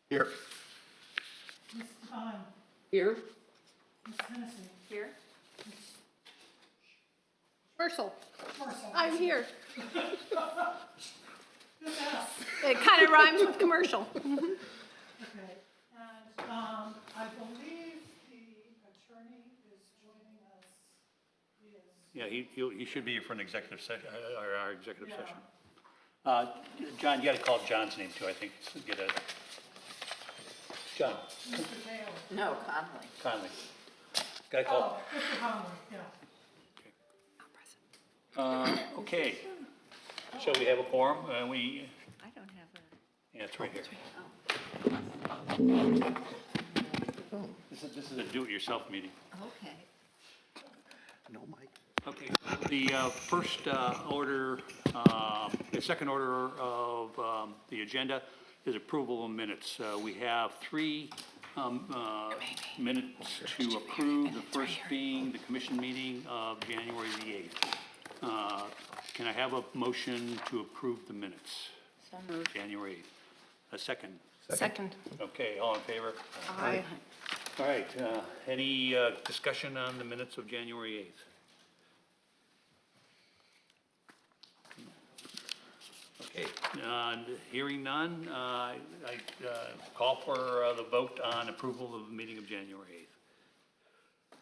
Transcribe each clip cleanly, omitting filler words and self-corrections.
Here. Ms. Devine, Here. Ms. Hennessy, Here. Marshall, Marshall. I'm here. Ms. S. It kind of rhymes with commercial. Okay, and I believe the attorney is joining us, Yeah, he should be here for an executive session, our executive Yeah. session. John, you gotta call John's name too, I think, to get a, John Mr. Taylor. No, Conley. Conley. Gotta call. Oh, Mr. Conley, yeah. Okay, so we have a quorum, I don't have a. yeah, it's right here. This is a do-it-yourself meeting. Okay. No, Mike. Okay, the first order, the second order of the agenda is approval of minutes. We have three minutes to approve, the first being the commission meeting of January the 8th. Can I have a motion to approve the minutes? So moved. January 8th. A second. Second. Okay, all in favor? Aye. All right, any discussion on the minutes of January 8th? Okay, hearing none, I call for the vote on approval of the meeting of January 8th.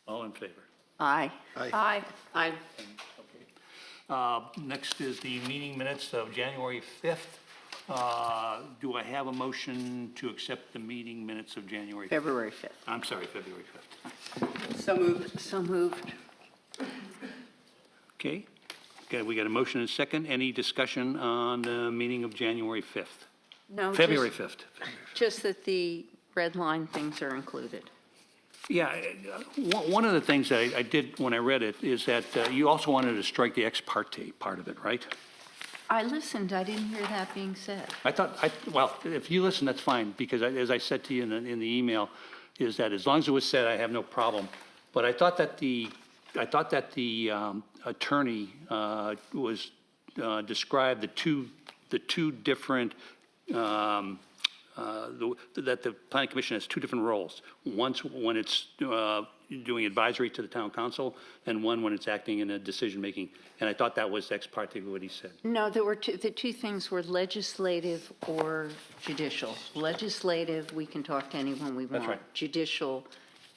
All in favor? Aye. Aye. Aye. Next is the meeting minutes of January 5th. Do I have a motion to accept the meeting minutes of January 5th? February 5th. I'm sorry, February 5th. So moved. So moved. Okay, we got a motion and a second. Any discussion on the meeting of January 5th? No. February 5th. Just that the red line things are included. Yeah, one of the things that I did when I read it is that you also wanted to strike the ex parte part of it, right? I listened. I didn't hear that being said. I thought, well, if you listen, that's fine, because as I said to you in the email, is that as long as it was said, I have no problem. But I thought that the attorney was described the two different, that the planning commission has two different roles. Once when it's doing advisory to the town council, and one when it's acting in a decision-making. And I thought that was ex parte what he said. No, there were the two things were legislative or judicial. Legislative, we can talk to anyone we want. That's right. Judicial,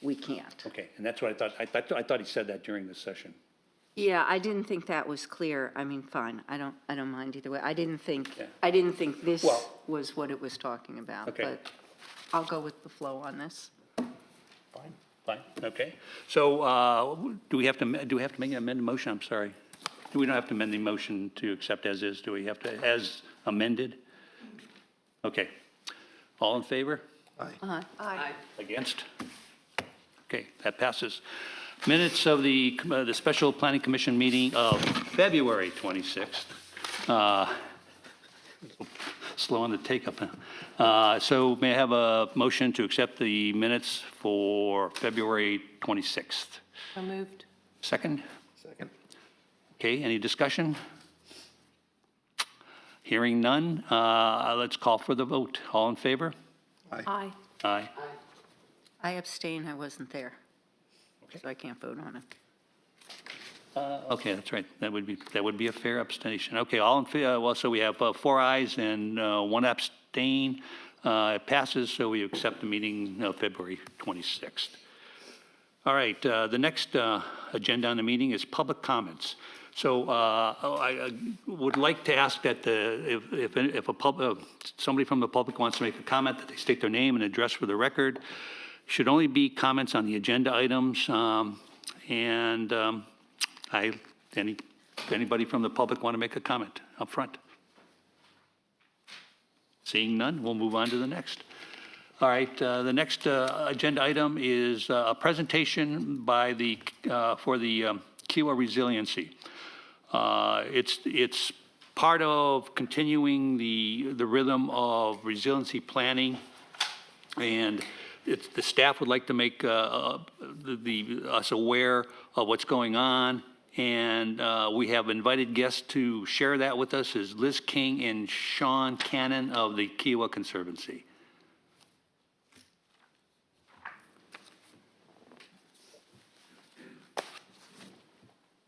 we can't. Okay, and that's what I thought. I thought he said that during the session. Yeah, I didn't think that was clear. I mean, fine, I don't mind either way. I didn't think this Well- was what it was talking about. Okay. But I'll go with the flow on this. Fine, okay. So, do we have to make an amended motion? I'm sorry. We don't have to amend the motion to accept as is, do we have to, as amended? Okay. All in favor? Aye. Against? Okay, that passes. Minutes of the Special Planning Commission meeting of February 26th. Slow on the take-up. So may I have a motion to accept the minutes for February 26th? So moved. Second? Second. Okay, any discussion? Hearing none, let's call for the vote. All in favor? Aye. Aye. I abstain, I wasn't there. So I can't vote on it. Okay, that's right. That would be a fair abstention. Okay, all in favor, well, so we have 4 ayes and 1 abstain. It passes, so we accept the meeting of February 26th. All right, the next agenda on the meeting is public comments. So I would like to ask that if somebody from the public wants to make a comment, that they state their name and address for the record. Should only be comments on the agenda items, anybody from the public want to make a comment up front? Seeing none, we'll move on to the next. All right, the next agenda item is a presentation by for the Kiowa Resiliency. It's part of continuing the rhythm of resiliency planning, and the staff would like to make us aware of what's going on And we have invited guests to share that with us is Liz King and Sean Cannon of the Kiowa Conservancy.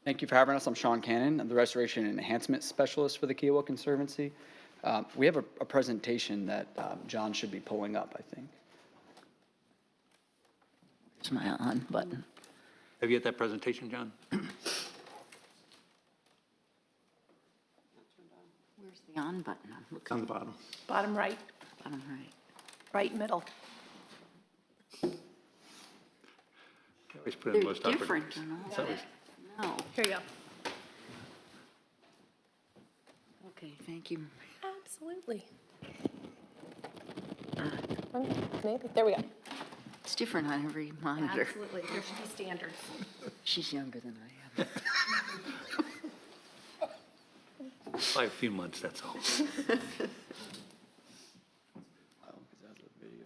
Thank you for having us. I'm Sean Cannon. I'm the Restoration and Enhancement Specialist for the Kiowa Conservancy. We have a presentation that John should be pulling up, I think. It's my on button. Have you got that presentation, John? Where's the on button? I'm It's on the bottom. Bottom right, bottom right. right middle. Always put in the They're most awkward different place. and all It's always- that. No. Here you go. Okay, thank you. Absolutely. Maybe, there we go. It's different on every monitor. Absolutely, there should be standards. She's younger than I am. By a few months, that's all. Oh, 'cause that's a video.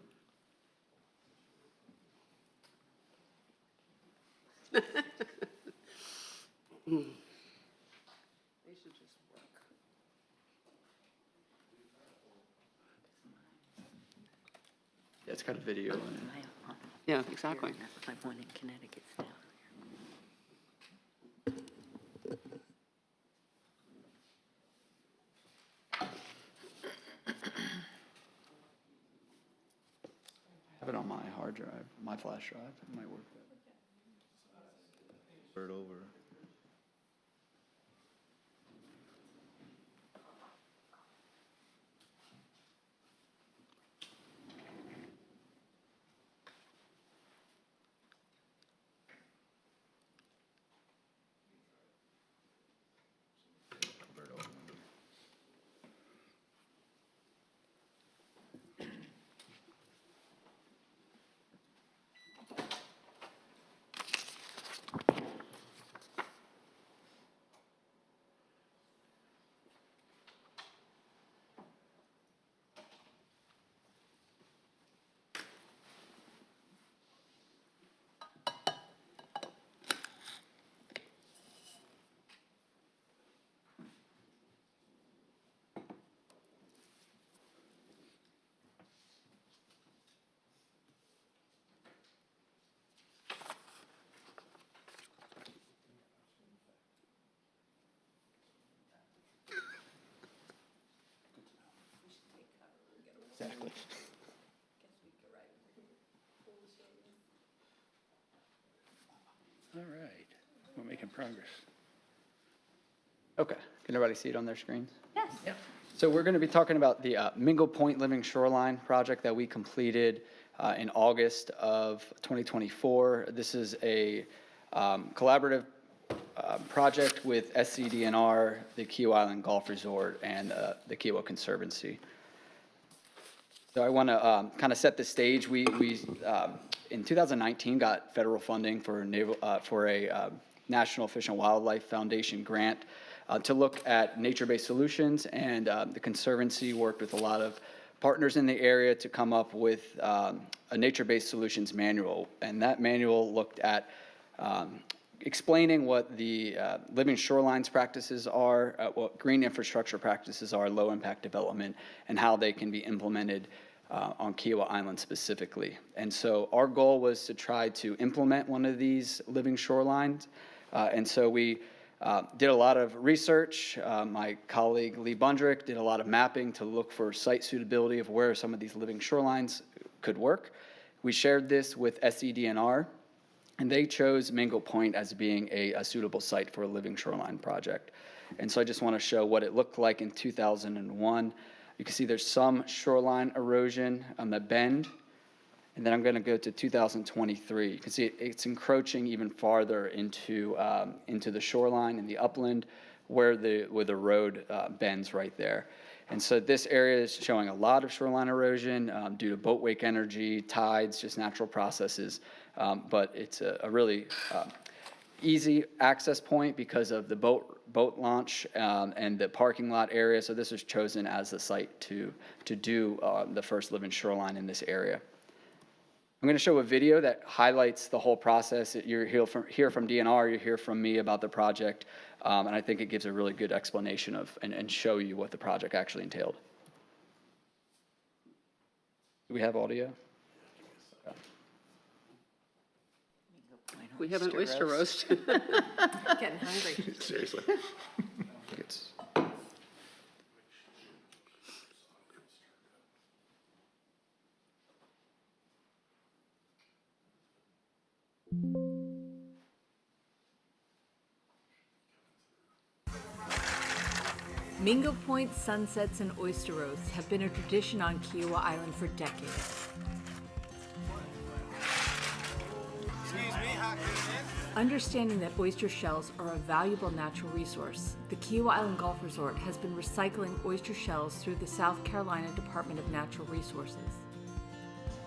Yeah, it's got a video in it. Yeah, exactly. I won in Connecticut now. I have it on my hard drive, my flash drive. It might work better. Start over. Exactly. All right, we're making progress. Okay, can everybody see it on their screens? Yes. So we're going to be talking about the Mingle Point Living Shoreline project that we completed in August of 2024. This is a collaborative project with SCDNR, the Kiowa Island Golf Resort, and the Kiowa Conservancy. So I want to kind of set the stage. We in 2019 got federal funding for a National Fish and Wildlife Foundation grant to look at nature-based solutions, and the Conservancy worked with a lot of partners in the area to come up with a nature-based solutions manual. And that manual looked at explaining what the living shorelines practices are, what green infrastructure practices are, low-impact development, and how they can be implemented on Kiowa Island specifically. And so our goal was to try to implement one of these living shorelines. And so we did a lot of research. My colleague Lee Bundrick did a lot of mapping to look for site suitability of where some of these living shorelines could work. We shared this with SCDNR, and they chose Mingle Point as being a suitable site for a living shoreline project. And so I just want to show what it looked like in 2001. You can see there's some shoreline erosion on the bend. And then I'm going to go to 2023. You can see it's encroaching even farther into the shoreline in the upland where the road bends right there. And so this area is showing a lot of shoreline erosion due to boat wake energy, tides, just natural processes. But it's a really easy access point because of the boat launch and the parking lot area. So this was chosen as the site to do the first living shoreline in this area. I'm going to show a video that highlights the whole process. You hear from DNR, you hear from me about the project, and I think it gives a really good explanation of and show you what the project actually entailed. Do we have audio? We have an oyster roast. Getting hungry. Seriously. It's, Mingo Point sunsets and oyster roasts have been a tradition on Kiowa Island for decades. Understanding that oyster shells are a valuable natural resource, the Kiowa Island Golf Resort has been recycling oyster shells through the South Carolina Department of Natural Resources.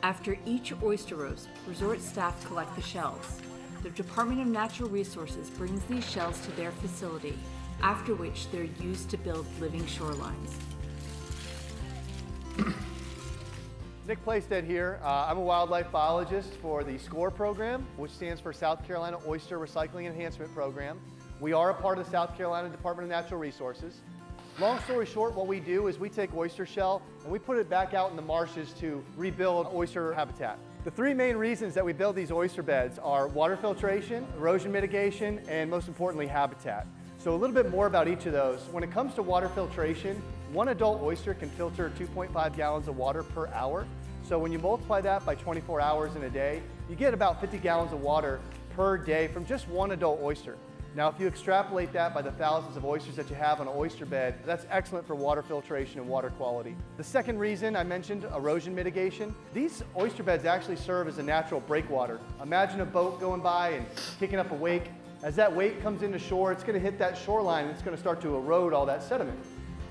After each oyster roast, resort staff collect the shells. The Department of Natural Resources brings these shells to their facility, after which they're used to build living shorelines. Nick Playstead here. I'm a wildlife biologist for the SCORE program, which stands for South Carolina Oyster Recycling Enhancement Program. We are a part of the South Carolina Department of Natural Resources. Long story short, what we do is we take oyster shell and we put it back out in the marshes to rebuild oyster habitat. The three main reasons that we build these oyster beds are water filtration, erosion mitigation, and most importantly, habitat. So a little bit more about each of those. When it comes to water filtration, one adult oyster can filter 2.5 gallons of water per hour. So when you multiply that by 24 hours in a day, you get about 50 gallons of water per day from just one adult oyster. Now, if you extrapolate that by the thousands of oysters that you have on an oyster bed, that's excellent for water filtration and water quality. The second reason I mentioned erosion mitigation. These oyster beds actually serve as a natural breakwater. Imagine a boat going by and kicking up a wake. As that wake comes into shore, it's going to hit that shoreline and it's going to start to erode all that sediment.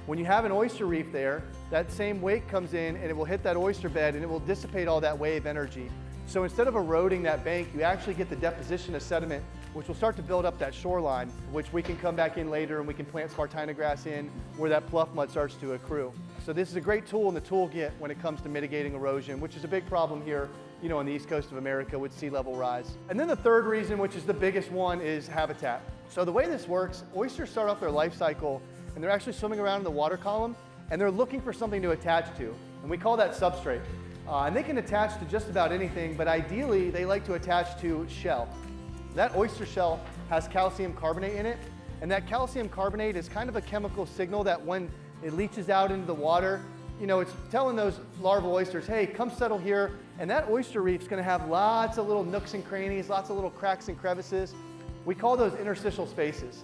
When you have an oyster reef there, that same wake comes in and it will hit that oyster bed and it will dissipate all that wave energy. So instead of eroding that bank, you actually get the deposition of sediment, which will start to build up that shoreline, which we can come back in later and we can plant Spartina grass in where that pluff mud starts to accrue. So this is a great tool in the toolkit when it comes to mitigating erosion, which is a big problem here, on the east coast of America with sea level rise. And then the third reason, which is the biggest one, is habitat. So the way this works, oysters start off their life cycle and they're actually swimming around in the water column and they're looking for something to attach to. And we call that substrate. And they can attach to just about anything, but ideally they like to attach to shell. That oyster shell has calcium carbonate in it, and that calcium carbonate is kind of a chemical signal that when it leaches out into the water, it's telling those larval oysters, hey, come settle here. And that oyster reef's gonna have lots of little nooks and crannies, lots of little cracks and crevices. We call those interstitial spaces.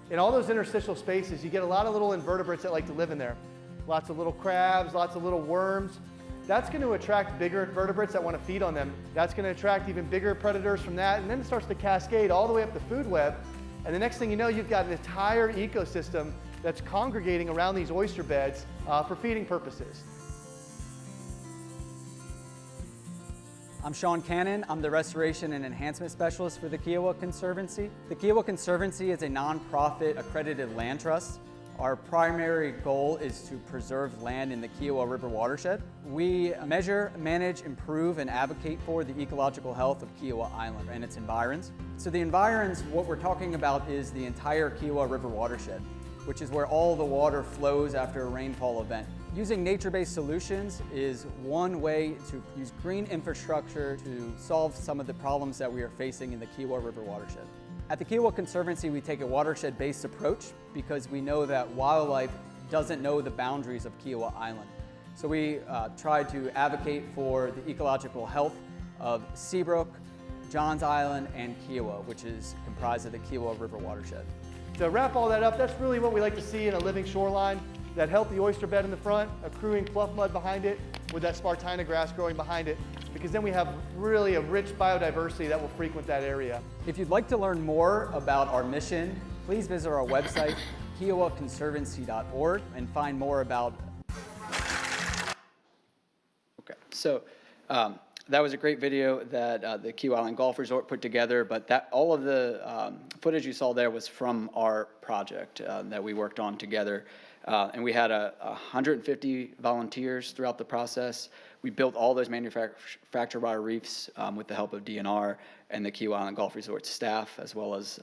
In all those interstitial spaces, you get a lot of little invertebrates that like to live in there. Lots of little crabs, lots of little worms. That's going to attract bigger invertebrates that want to feed on them. That's going to attract even bigger predators from that, and then it starts to cascade all the way up the food web. And the next thing you know, you've got an entire ecosystem that's congregating around these oyster beds for feeding purposes. I'm Sean Cannon. I'm the Restoration and Enhancement Specialist for the Kiowa Conservancy. The Kiowa Conservancy is a nonprofit accredited land trust. Our primary goal is to preserve land in the Kiowa River watershed. We measure, manage, improve, and advocate for the ecological health of Kiowa Island and its environs. So the environs, what we're talking about is the entire Kiowa River watershed, which is where all the water flows after a rainfall event. Using nature-based solutions is one way to use green infrastructure to solve some of the problems that we are facing in the Kiowa River watershed. At the Kiowa Conservancy, we take a watershed-based approach because we know that wildlife doesn't know the boundaries of Kiowa Island. So we try to advocate for the ecological health of Seabrook, Johns Island, and Kiowa, which is comprised of the Kiowa River watershed. To wrap all that up, that's really what we like to see in a living shoreline. That healthy oyster bed in the front, accruing pluff mud behind it, with that Spartina grass growing behind it, because then we have really a rich biodiversity that will frequent that area. If you'd like to learn more about our mission, please visit our website, kiowaconservancy.org, and find more about. Okay, so that was a great video that the Kiowa Island Golf Resort put together, but all of the footage you saw there was from our project that we worked on together. And we had 150 volunteers throughout the process. We built all those manufactured wire reefs with the help of DNR and the Kiawah Island Golf Resort staff, as well as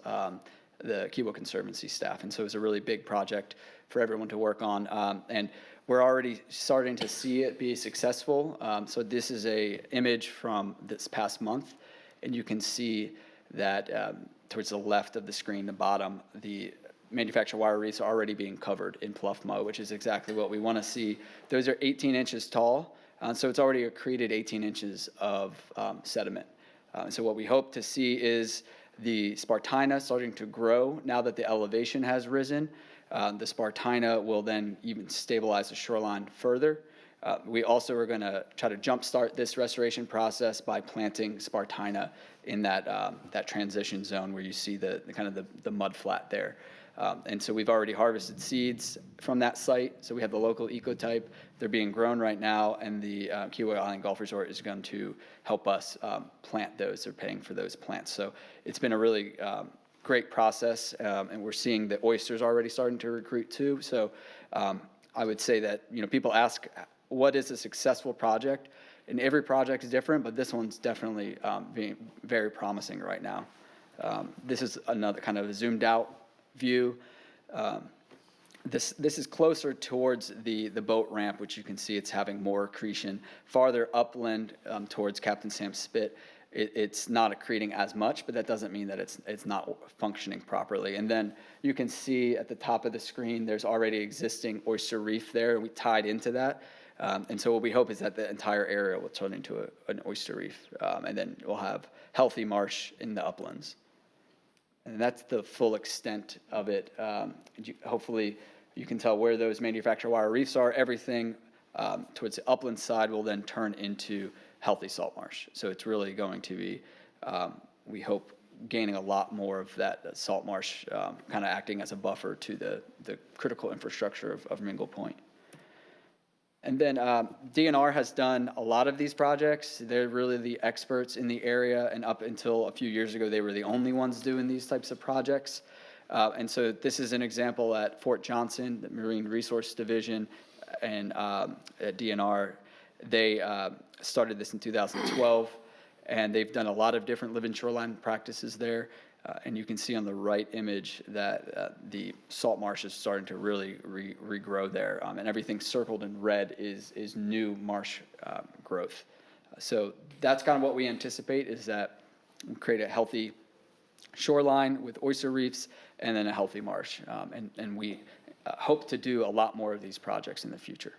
the Kiawah Conservancy staff. And so it was a really big project for everyone to work on. And we're already starting to see it be successful. So this is a image from this past month, and you can see that towards the left of the screen, the bottom, the manufactured wire reefs are already being covered in pluff mud, which is exactly what we want to see. Those are 18 inches tall, so it's already accreted 18 inches of sediment. So what we hope to see is the Spartina starting to grow now that the elevation has risen. The Spartina will then even stabilize the shoreline further. We also are going to try to jumpstart this restoration process by planting Spartina in that transition zone where you see the kind of the mud flat there. And so we've already harvested seeds from that site. So we have the local ecotype. They're being grown right now, and the Kiawah Island Golf Resort is going to help us plant those. They're paying for those plants. So it's been a really great process, and we're seeing the oysters already starting to recruit too. So I would say that, people ask, what is a successful project? And every project is different, but this one's definitely being very promising right now. This is another kind of a zoomed out view. This is closer towards the boat ramp, which you can see it's having more accretion. Farther upland towards Captain Sam's Spit, it's not accreting as much, but that doesn't mean that it's not functioning properly. And then you can see at the top of the screen, there's already existing oyster reef there, and we tied into that. And so what we hope is that the entire area will turn into an oyster reef, and then we'll have healthy marsh in the uplands. And that's the full extent of it. Hopefully you can tell where those manufactured wire reefs are. Everything towards the upland side will then turn into healthy salt marsh. So it's really going to be, we hope, gaining a lot more of that salt marsh, kind of acting as a buffer to the critical infrastructure of Mingle Point. And then DNR has done a lot of these projects. They're really the experts in the area, and up until a few years ago, they were the only ones doing these types of projects. And so this is an example at Fort Johnson, the Marine Resource Division, and at DNR. They started this in 2012, and they've done a lot of different living shoreline practices there. And you can see on the right image that the salt marsh is starting to really regrow there, and everything circled in red is new marsh growth. So that's kind of what we anticipate, is that we create a healthy shoreline with oyster reefs and then a healthy marsh. And we hope to do a lot more of these projects in the future.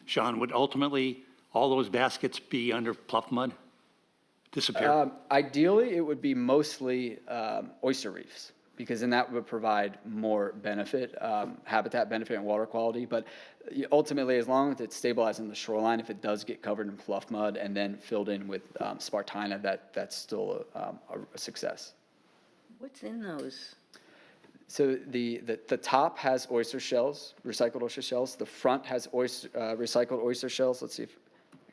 Sean, would ultimately all those baskets be under pluff mud? Disappear? Ideally, it would be mostly oyster reefs, because then that would provide more benefit, habitat benefit and water quality. But ultimately, as long as it's stabilizing the shoreline, if it does get covered in pluff mud and then filled in with Spartina, that's still a success. What's in those? So the top has oyster shells, recycled oyster shells. The front has recycled oyster shells. Let's see if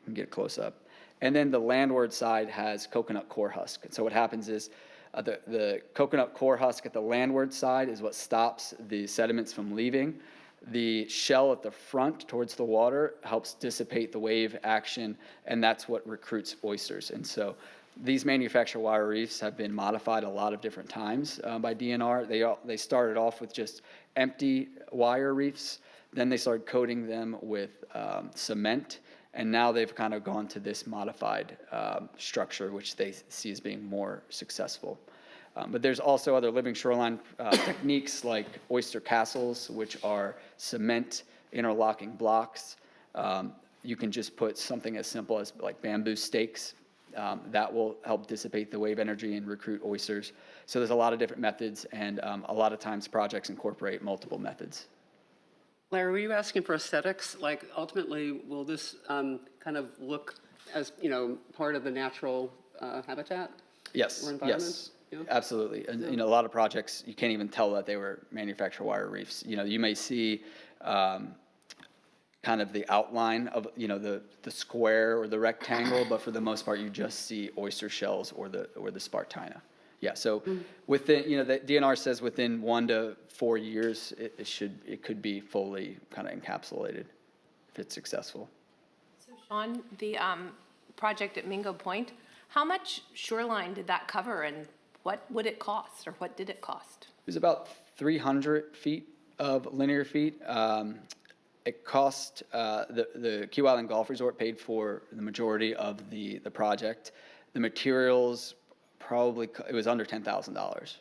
we can get a close up. And then the landward side has coconut core husk. And so what happens is the coconut core husk at the landward side is what stops the sediments from leaving. The shell at the front towards the water helps dissipate the wave action, and that's what recruits oysters. And so these manufactured wire reefs have been modified a lot of different times by DNR. They started off with just empty wire reefs. Then they started coating them with cement. And now they've kind of gone to this modified structure, which they see as being more successful. But there's also other living shoreline techniques like oyster castles, which are cement interlocking blocks. You can just put something as simple as like bamboo stakes. That will help dissipate the wave energy and recruit oysters. So there's a lot of different methods, and a lot of times projects incorporate multiple methods. Larry, were you asking for aesthetics? Like, ultimately, will this kind of look as, part of the natural habitat? Yes, or environment? yes, Yeah. absolutely. And, a lot of projects, you can't even tell that they were manufactured wire reefs. You may see kind of the outline of, the square or the rectangle, but for the most part, you just see oyster shells or the Spartina. Yeah, so within, the DNR says within 1 to 4 years, it could be fully kind of encapsulated if it's successful. So Sean, the project at Mingo Point, how much shoreline did that cover and what would it cost or what did it cost? It was about 300 feet of linear feet. It cost, the Key Island Golf Resort paid for the majority of the project. The materials probably, it was under $10,000.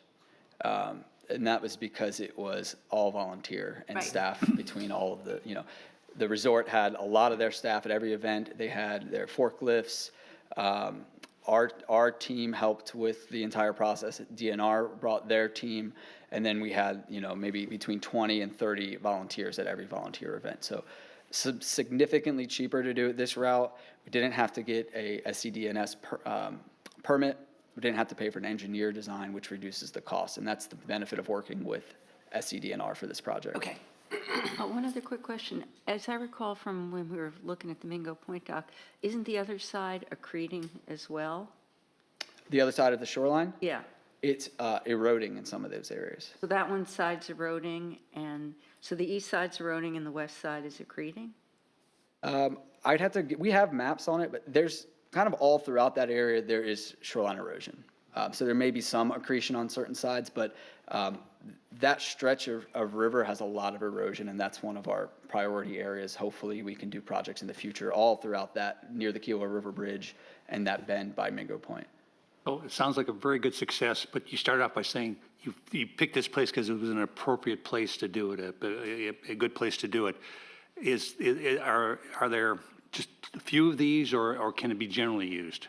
And that was because it was all volunteer and Right. staff between all of the resort had a lot of their staff at every event. They had their forklifts. Our team helped with the entire process. DNR brought their team, and then we had, maybe between 20 and 30 volunteers at every volunteer event. So significantly cheaper to do it this route. We didn't have to get a SCD&S permit. We didn't have to pay for an engineer design, which reduces the cost, and that's the benefit of working with SCD&R for this project. Okay. One other quick question. As I recall from when we were looking at the Mingo Point dock, isn't the other side accreting as well? The other side of the shoreline, Yeah. it's eroding in some of those areas. So that one side's eroding, and so the east side's eroding and the west side is accreting? I'd have to, we have maps on it, but there's kind of all throughout that area, there is shoreline erosion. So there may be some accretion on certain sides, but that stretch of river has a lot of erosion, and that's one of our priority areas. Hopefully, we can do projects in the future all throughout that, near the Kiowa River Bridge and that bend by Mingo Point. Oh, it sounds like a very good success, but you started off by saying you picked this place because it was an appropriate place to do it, a good place to do it. Are there just a few of these, or can it be generally used?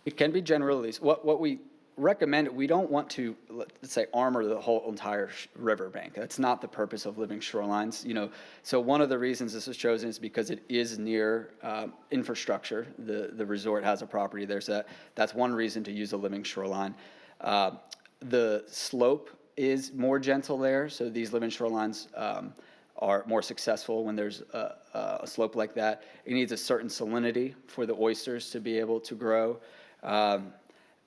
It can be generally used. What we recommend, we don't want to, let's say, armor the whole entire riverbank. That's not the purpose of living shorelines. So one of the reasons this was chosen is because it is near infrastructure. The resort has a property there, so that's one reason to use a living shoreline. The slope is more gentle there, so these living shorelines are more successful when there's a slope like that. It needs a certain salinity for the oysters to be able to grow.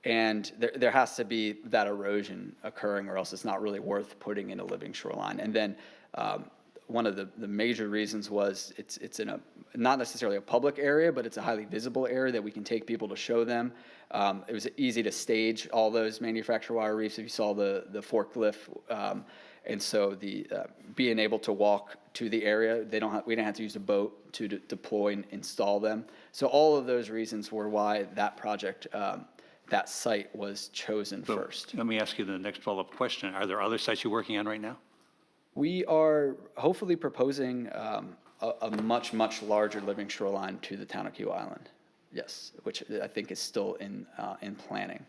And there has to be that erosion occurring, or else it's not really worth putting in a living shoreline. And then one of the major reasons was it's in not necessarily a public area, but it's a highly visible area that we can take people to show them. It was easy to stage all those manufactured wire reefs if you saw the forklift. And so being able to walk to the area, we didn't have to use a boat to deploy and install them. So all of those reasons were why that project, that site was chosen So first. Let me ask you the next follow-up question. Are there other sites you're working on right now? We are hopefully proposing a much, much larger living shoreline to the town of Key Island. Yes, which I think is still in planning.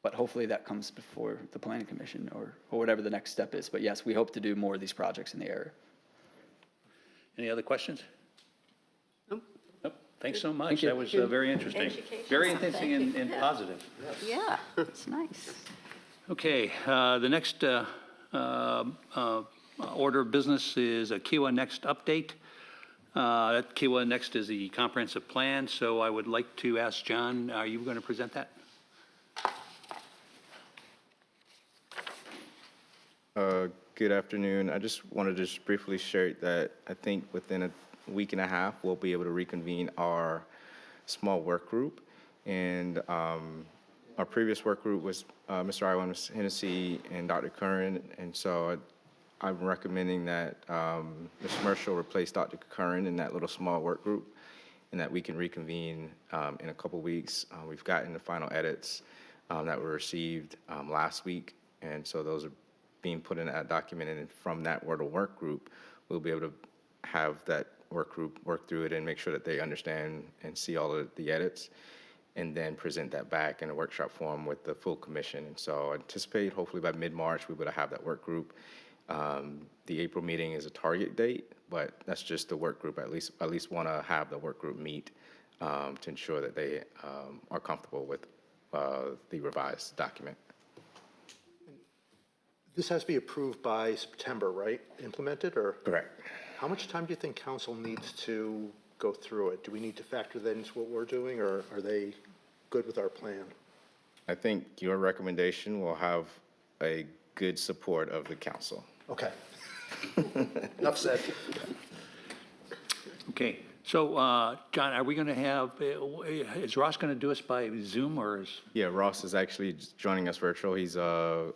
But hopefully that comes before the planning commission or whatever the next step is. But yes, we hope to do more of these projects in the area. Any other questions? Nope. Nope. Thanks so much. Thank you. That was very interesting. Very interesting and positive. Yeah, it's nice. Okay, the next order of business is a Kiowa Next update. That Kiowa Next is the comprehensive plan, so I would like to ask John, are you going to present that? Good afternoon. I just wanted to just briefly share that I think within a week and a half, we'll be able to reconvene our small work group. And our previous work group was Mr. Iwan, Ms. Hennessy, and Dr. Curran. And so I'm recommending that Ms. Merschel replace Dr. Curran in that little small work group, and that we can reconvene in a couple weeks. We've gotten the final edits that were received last week, and so those are being put in that document, and from that work group, we'll be able to have that work group work through it and make sure that they understand and see all of the edits, and then present that back in a workshop form with the full commission. And so I anticipate hopefully by mid-March, we'll be able to have that work group. The April meeting is a target date, but that's just the work group. At least want to have the work group meet to ensure that they are comfortable with the revised document. This has to be approved by September, right? Implemented, or? Correct. How much time do you think council needs to go through it? Do we need to factor that into what we're doing, or are they good with our plan? I think your recommendation will have a good support of the council. Okay. Enough said. Okay, so, John, are we going to have, is Ross going to do us by Zoom or is? Yeah, Ross is actually joining us virtual. He's here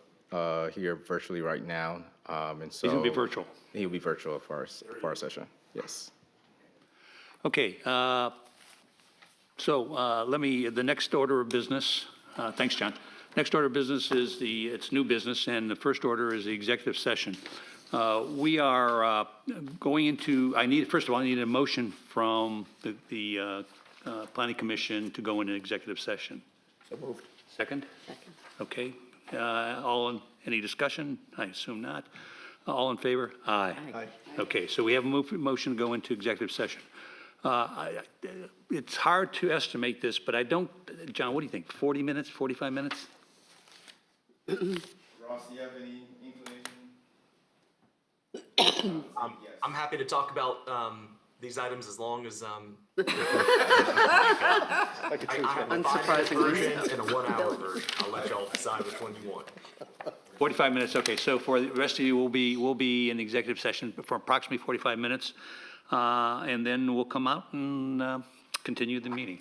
virtually right now, and so He's going to be virtual. He'll be virtual for our session. Yes. Okay, so let me, the next order of business, thanks, John. Next order of business is it's new business, and the first order is the executive session. We are going into, first of all, I need a motion from the Planning Commission to go into executive session. So moved. Second? Second. Okay, any discussion? I assume not. All in favor? Aye. Aye. Okay, so we have a motion to go into executive session. It's hard to estimate this, but I don't, John, what do you think, 40 minutes, 45 minutes? Ross, do you have any inclination? I'm happy to talk about these items as long as Like a true I have friend. a 5-minute Unsurprisingly. version and a 1-hour version. I'll let y'all decide which one you want. 45 minutes, okay, so for the rest of you, we'll be in executive session for approximately 45 minutes, and then we'll come out and continue the meeting.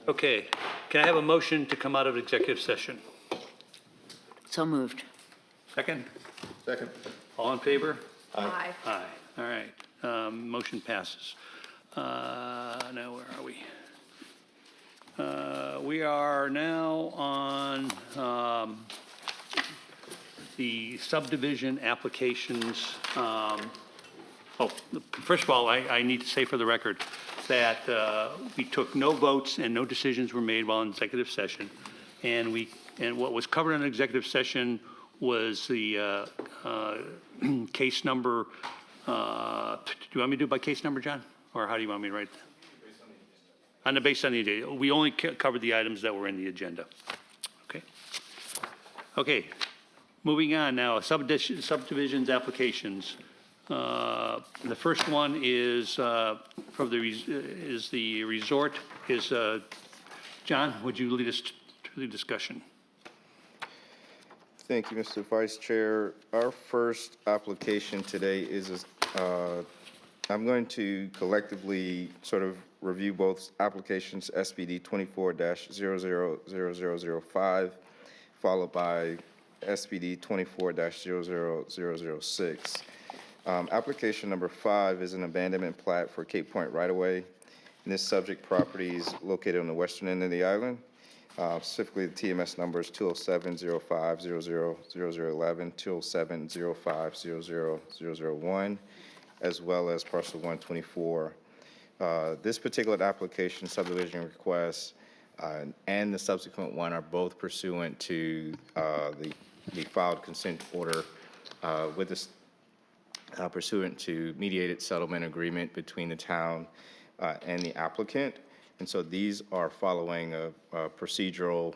Okay, can I have a motion to come out of executive session? So moved. Second? Second. All in favor? Aye. Aye. All right, motion passes. Now, where are we? We are now on the subdivision applications. First of all, I need to say for the record that we took no votes and no decisions were made while in executive session. And what was covered in executive session was the case number. Do you want me to do it by case number, John? Or how do you want me to write that? Based on the agenda. We only covered the items that were in the agenda. Okay. Okay. Moving on now, subdivisions applications. The first one is from the resort. John, would you lead us through the discussion? Thank you, Mr. Vice Chair. Our first application today is, I'm going to collectively sort of review both applications, SBD 24-000005, followed by SBD 24-000006. Application number 5 is an abandonment plat for Cape Point right-of-way. And this subject property is located on the western end of the island. Specifically, the TMS number is 207-05-00-0011, 207-05-00-001, as well as parcel 124. This particular application, subdivision request, and the subsequent one are both pursuant to the filed consent order with this pursuant to mediated settlement agreement between the town and the applicant. And so these are following a procedural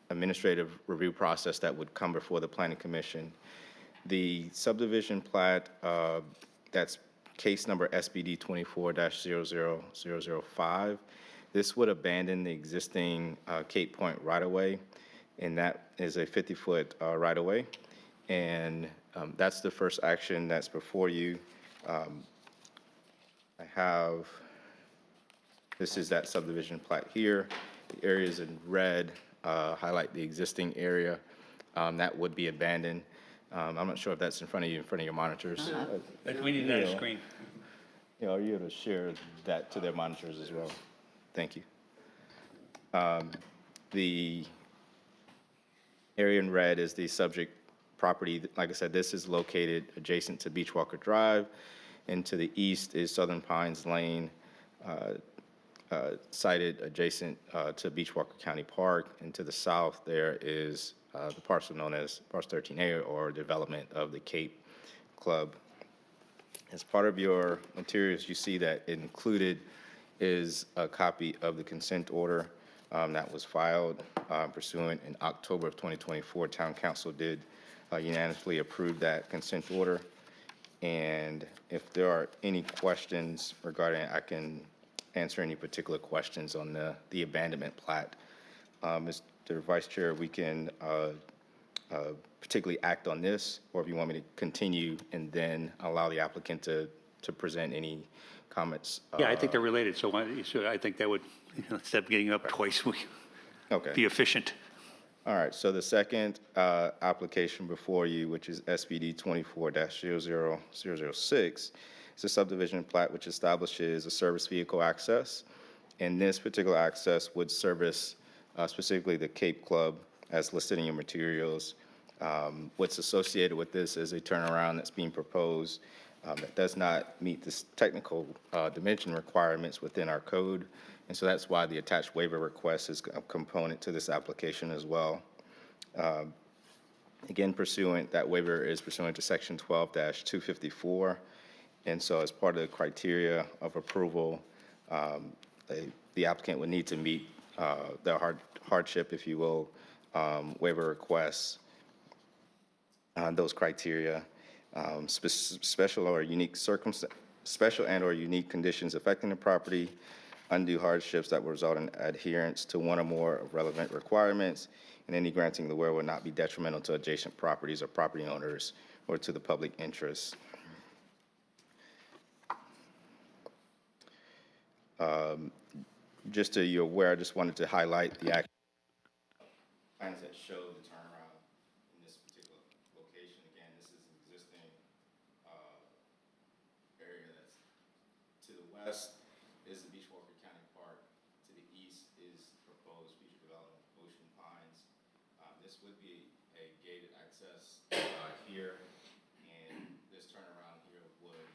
administrative review process that would come before the Planning Commission. The subdivision plat, that's case number SBD 24-00005. This would abandon the existing Cape Point right-of-way, and that is a 50-foot right-of-way. And that's the first action that's before you. This is that subdivision plat here. The areas in red highlight the existing area that would be abandoned. I'm not sure if that's in front of you, in front of your monitors. We need that on screen. Are you able to share that to their monitors as well? Thank you. The area in red is the subject property. Like I said, this is located adjacent to Beachwalker Drive, and to the east is Southern Pines Lane, sited adjacent to Beachwalker County Park, and to the south there is the parcel known as Parcel 13A, or development of the Cape Club. As part of your materials, you see that included is a copy of the consent order that was filed pursuant in October of 2024. Town Council did unanimously approve that consent order. And if there are any questions regarding it, I can answer any particular questions on the abandonment plat. Mr. Vice Chair, we can particularly act on this, or if you want me to continue and then allow the applicant to present any comments. Yeah, I think they're related, so I think that would, instead of getting up twice, we be efficient. All right, so the second application before you, which is SBD 24-00006, is a subdivision plat which establishes a service vehicle access. And this particular access would service specifically the Cape Club as listed in your materials. What's associated with this is a turnaround that's being proposed that does not meet the technical dimension requirements within our code. And so that's why the attached waiver request is a component to this application as well. Again, that waiver is pursuant to section 12-254. And so as part of the criteria of approval, the applicant would need to meet the hardship, if you will, waiver requests on those criteria. Special and or unique conditions affecting the property, undue hardships that will result in adherence to one or more of relevant requirements, and any granting of the waiver will not be detrimental to adjacent properties or property owners or to the public interest. just so you're aware, I just wanted to highlight the act plans that show the turnaround in this particular location. Again, this is an existing area that's to the west is the Beachwalker County Park. To the east is proposed future development, Ocean Pines. This would be a gated access here, and this turnaround here would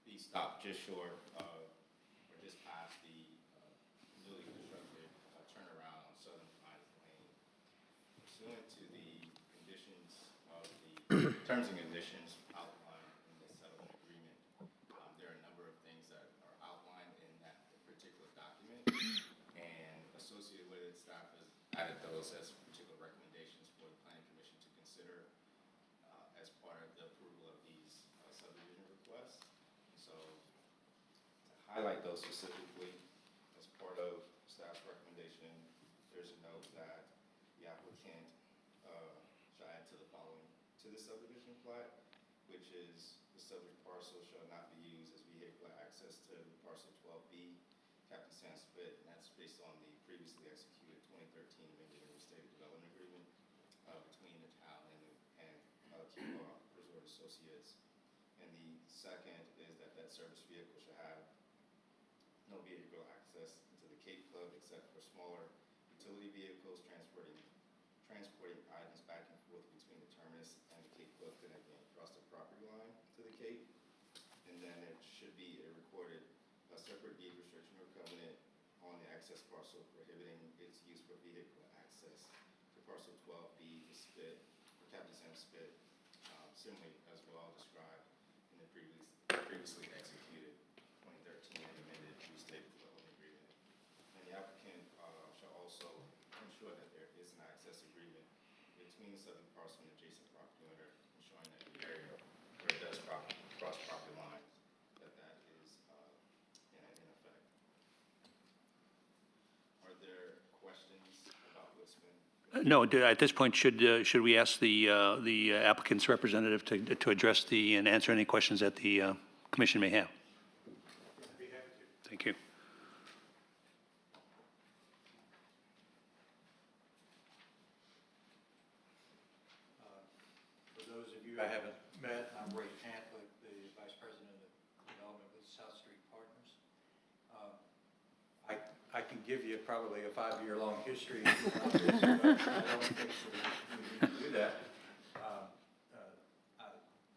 be stopped just short or just past the newly constructed turnaround on Southern Pines Lane. Pursuant to the conditions of the terms and conditions outlined in the settlement agreement, there are a number of things that are outlined in that particular document, and associated with it, staff has added those as particular recommendations for the planning commission to consider as part of the approval of these subdivision requests. So to highlight those specifically, as part of staff's recommendation, there's a note that the applicant shall add to the following, to the subdivision plat, which is the subject parcel shall not be used as vehicular access to parcel 12B, Captain Sam Spit, and that's based on the previously executed 2013 amended and restated development agreement between the town and Kiwawa Resort Associates. And the second is that that service vehicle should have no vehicle access into the Cape Club except for smaller utility vehicles transporting items back and forth between the terminus and the Cape Club connecting across the property line to the Cape. And then it should be a separate deed restriction or covenant on the access parcel prohibiting its use for vehicle access to parcel 12B, the Spit, or Captain Sam Spit, similarly as well described in the previously executed 2013 amended restated development agreement. And the applicant shall also ensure that there is an access agreement between the subject parcel and adjacent property owner, ensuring that the area where it does cross property lines, that is in effect. Are there questions about what's been? No, at this point, should we ask the applicant's representative to address and answer any questions that the commission may have? Thank you. For those of you I haven't met, I'm Ray Chantlick, the Vice President of Development with South Street Partners. I can give you probably a 5-year-long history of this, but I don't think we need to do that.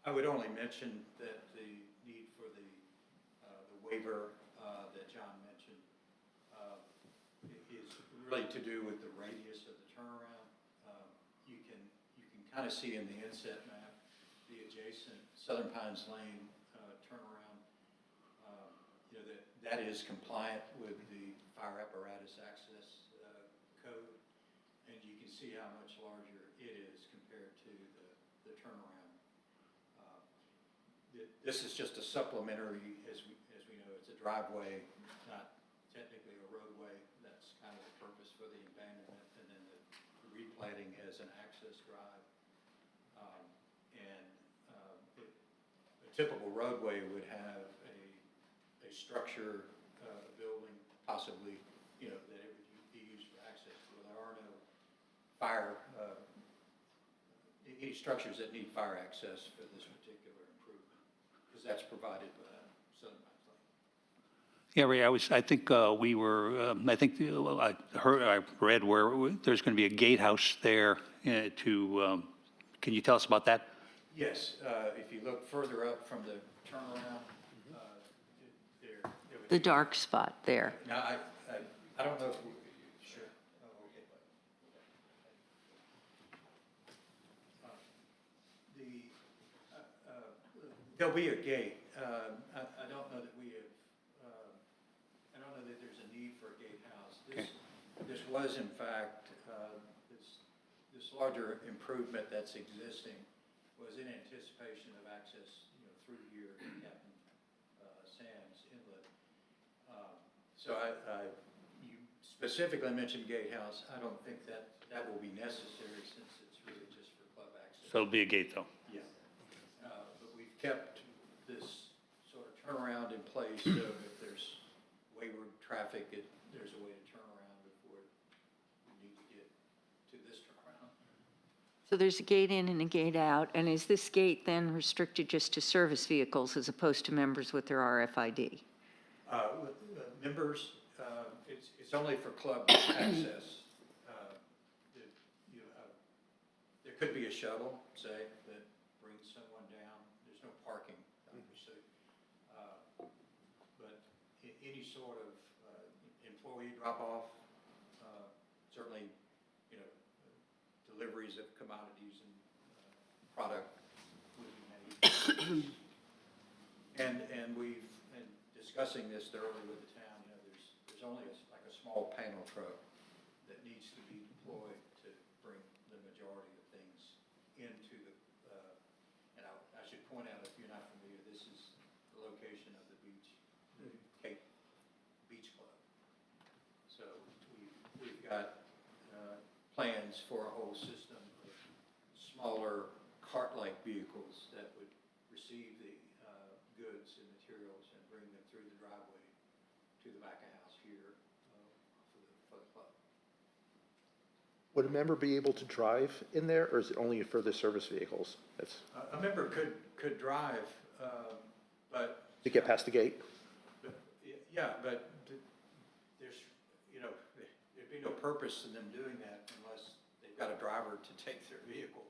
I would only mention that the need for the waiver that John mentioned is really to do with the radius of the turnaround. You can kind of see in the inset map the adjacent Southern Pines Lane turnaround. That is compliant with the fire apparatus access code, and you can see how much larger it is compared to the turnaround. This is just a supplementary, as we know, it's a driveway, not technically a roadway. That's kind of the purpose for the abandonment, and then the replanting as an access drive. A typical roadway would have a structure, a building, possibly, that it would be used for access. Well, there are no fire, any structures that need fire access for this particular improvement, because that's provided by Southern Pines Lane. Yeah, Ray, I think I read where there's going to be a gatehouse there can you tell us about that? Yes, if you look further up from the turnaround, there would The be- dark spot there. Now, I don't know if we, sure, oh, okay. There'll be a gate. I don't know that we have, I don't know that there's a need for a gatehouse. This was in fact, this larger improvement that's existing was in anticipation of access, through here to Captain Sam's Inlet. So you specifically mentioned gatehouse. I don't think that will be necessary since it's really just for club access. So it'll be a gate, though? Yeah. But we've kept this sort of turnaround in place, so if there's traffic, there's a way to turn around before you need to get to this turnaround. So there's a gate in and a gate out, and is this gate then restricted just to service vehicles as opposed to members with their RFID? Members, it's only for club access. There could be a shuttle, say, that brings someone down. There's no parking, obviously. But any sort of employee drop-off, certainly, deliveries of commodities and product would be made. And we've been discussing this thoroughly with the town. There's only like a small panel truck that needs to be deployed to bring the majority of things into the, and I should point out, if you're not familiar, this is the location of the beach, the Cape Beach Club. So we've got plans for a whole system of smaller cart-like vehicles that would receive the goods and materials and bring them through the driveway to the back of house here for the club. Would a member be able to drive in there, or is it only for the service vehicles? That's A member could drive, but. to get past the gate? Yeah, but there's, there'd be no purpose in them doing that unless they've got a driver to take their vehicle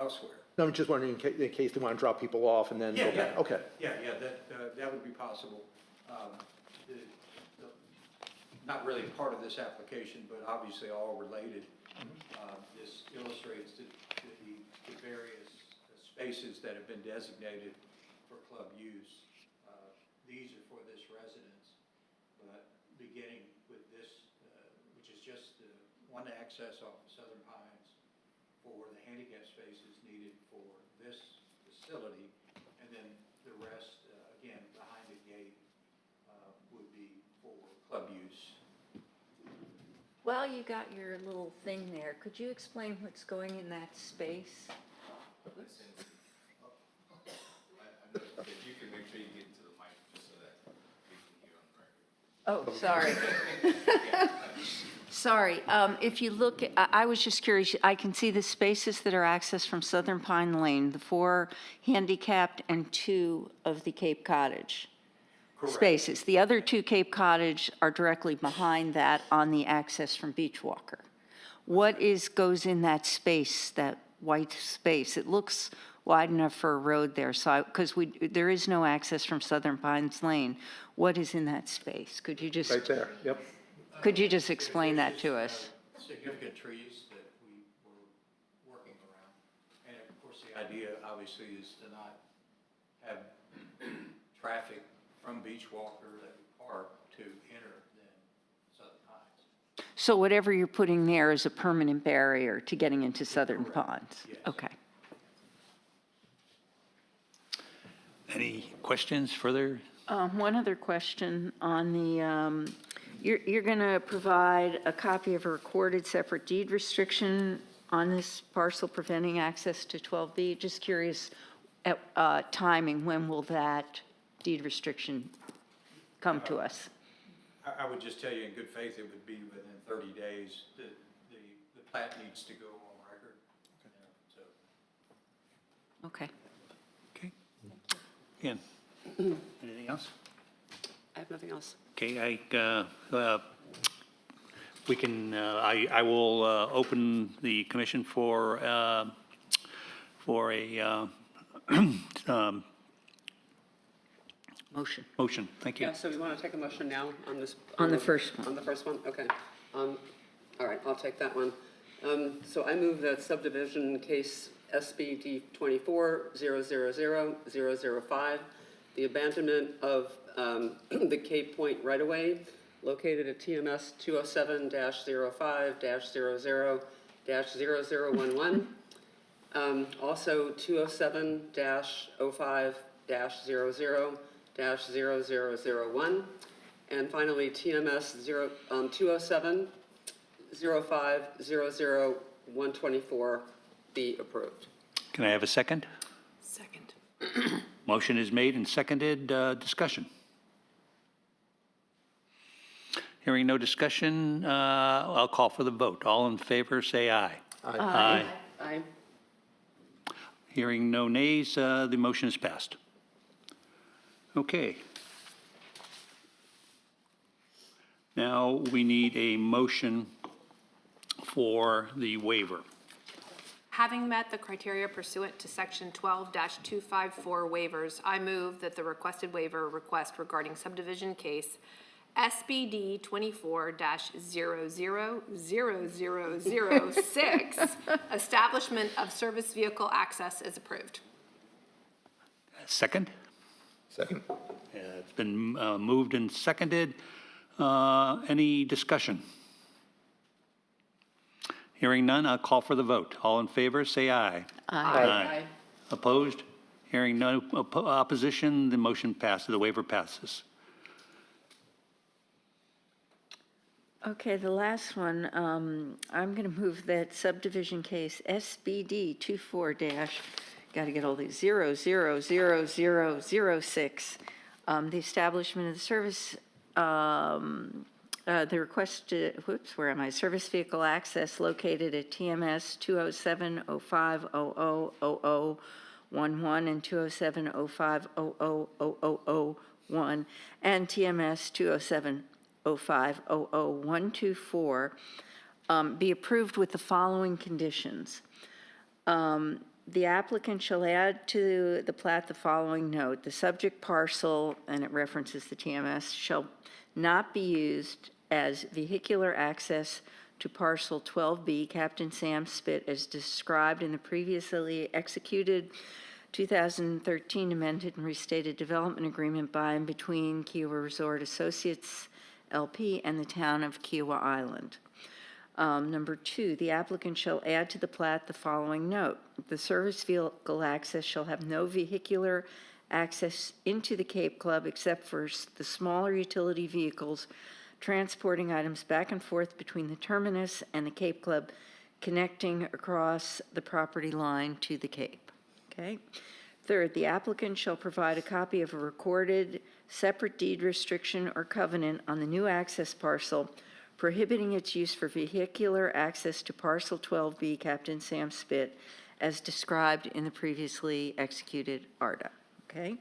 elsewhere. No, I'm just wondering in case they want to drop people off and then go back. Okay. Yeah, that would be possible. Not really part of this application, but obviously all related. This illustrates the various spaces that have been designated for club use. These are for this residence, but beginning with this, which is just one access off of Southern Pines for the handicap spaces needed for this facility, and then the rest, again, behind the gate, would be for club use. Well, you got your little thing there. Could you explain what's going in that space? If you can make sure you get to the mic, just so that we can hear on the record. Oh, sorry. Sorry, if you look, I was just curious, I can see the spaces that are accessed from Southern Pine Lane, the 4 handicapped and 2 of the Cape Cottage spaces. The other 2 Cape Cottage are directly behind that on the access from Beachwalker. What goes in that space, that white space? It looks wide enough for a road there, so because there is no access from Southern Pines Lane. What is in that space? Could you just? Right there, yep. Could you just explain that to us? Significant trees that we were working around. And of course, the idea obviously is to not have traffic from Beachwalker that we park to enter then Southern Pines. So whatever you're putting there is a permanent barrier to getting into Southern Ponds? Yes. Okay. Any questions further? One other question on the, you're going to provide a copy of a recorded separate deed restriction on this parcel preventing access to 12B? Just curious, at timing, when will that deed restriction come to us? I would just tell you in good faith, it would be within 30 days. The plat needs to go on record. So. Okay. Okay. Again, anything else? I have nothing else. Okay, we can, I will open the commission for a Motion. Thank you. Yeah, so we want to take a motion now on this? On the first one. On the first one, okay. All right, I'll take that one. So I move that subdivision case SBD 24-000-005, the abandonment of the Cape Point right-of-way located at TMS 207-05-00-0011, also 207-05-00-0001, and finally TMS 207-05-00-124 be approved. Can I have a second? Second. Motion is made and seconded. Discussion. Hearing no discussion, I'll call for the vote. All in favor, say aye. Aye. Aye. Hearing no nays, the motion is passed. Okay. Now we need a motion for the waiver. Having met the criteria pursuant to Section 12-254 waivers, I move that the requested waiver request regarding subdivision case SBD 24-000006, establishment of service vehicle access is approved. Second? Second. It's been moved and seconded. Any discussion? Hearing none, I'll call for the vote. All in favor, say aye. Aye. Opposed? Hearing no opposition, the motion passes, the waiver passes. Okay, the last one, I'm going to move that subdivision case SBD 24- got to get all these 000006, the establishment of the service, the requested, where am I? Service vehicle access located at TMS 207-05000011 and 207-05000001 and TMS 207-05000124 be approved with the following conditions. The applicant shall add to the plat the following note: the subject parcel, and it references the TMS, shall not be used as vehicular access to parcel 12B, Captain Sam Spit, as described in the previously executed 2013 amended and restated development agreement by and between Kiowa Resort Associates LP and the town of Kiowa Island. Number 2, the applicant shall add to the plat the following note: the service vehicle access shall have no vehicular access into the Cape Club except for the smaller utility vehicles transporting items back and forth between the terminus and the Cape Club, connecting across the property line to the Cape. Okay. Third, the applicant shall provide a copy of a recorded separate deed restriction or covenant on the new access parcel prohibiting its use for vehicular access to parcel 12B, Captain Sam Spit, as described in the previously executed ARDA. Okay?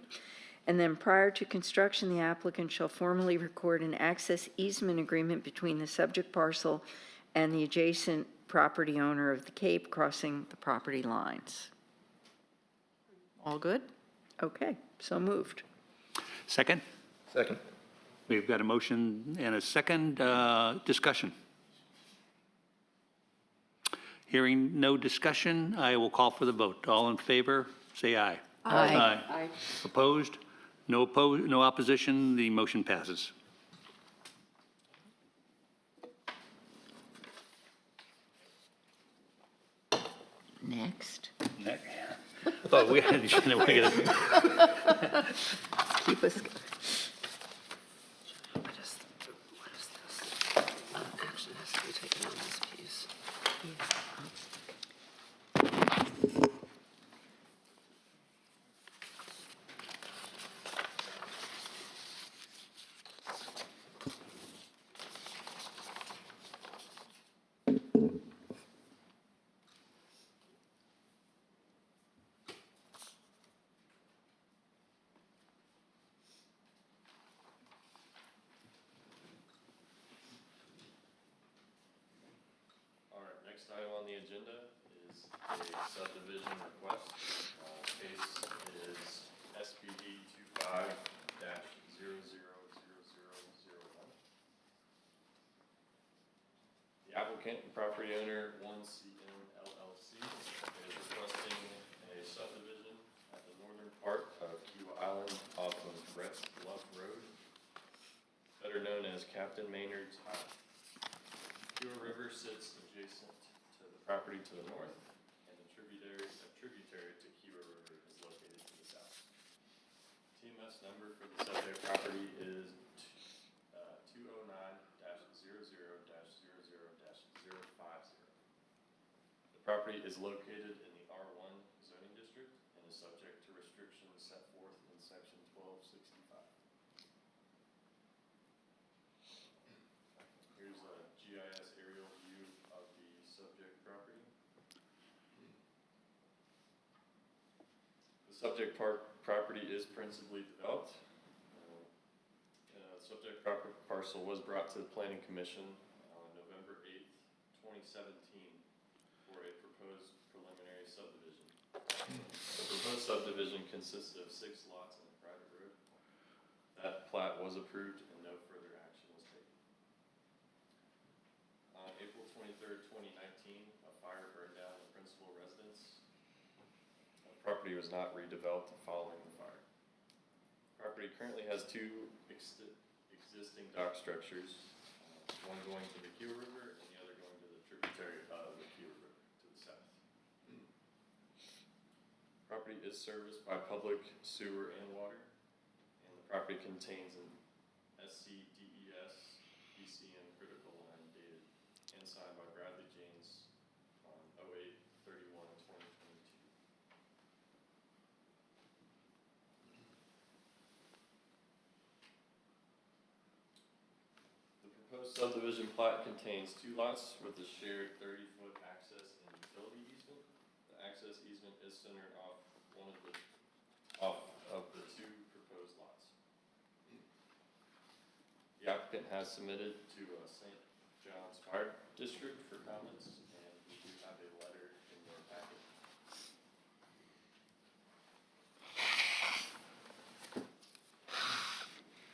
And then prior to construction, the applicant shall formally record an access easement agreement between the subject parcel and the adjacent property owner of the Cape crossing the property lines. All good? Okay, so moved. Second? Second. We've got a motion and a second. Discussion. Hearing no discussion, I will call for the vote. All in favor, say aye. Aye. Aye. Opposed? No opposition, the motion passes. Next. I thought we had, Keep us. What is this? Action has to be taken on this piece. Next item on the agenda is a subdivision request. Case is SBD 25-000001. The applicant and property owner 1CM LLC is requesting a subdivision at the northern part of Kiowa Island off of Brett's Bluff Road, better known as Captain Maynard's Highway. Kiowa River sits adjacent to the property to the north, and a tributary to Kiowa River is located to the south. TMS number for the subject property is 209-00-00-050. The property is located in the R1 zoning district and is subject to restrictions set forth in section 1265. The subject property is principally developed. Subject parcel was brought to the Planning Commission on November 8th, 2017 for a proposed preliminary subdivision. The proposed subdivision consisted of 6 lots and a private road. That plat was approved and no further action was taken. On April 23rd, 2019, a fire burned down the principal residence. The property was not redeveloped following the fire. Property currently has 2 existing dock structures, one going to the Keel River and the other going to the tributary of the Keel River to the south. Property is serviced by public sewer and water, and the property contains an SCDES BCM critical line dated and signed by Bradley James on 08/31/2022. Proposed subdivision plat contains 2 lots with a shared 30-foot access and utility easement. The access easement is centered off of the 2 proposed lots. The applicant has submitted to St. John's Fire District for comments, and we do have a letter in your packet.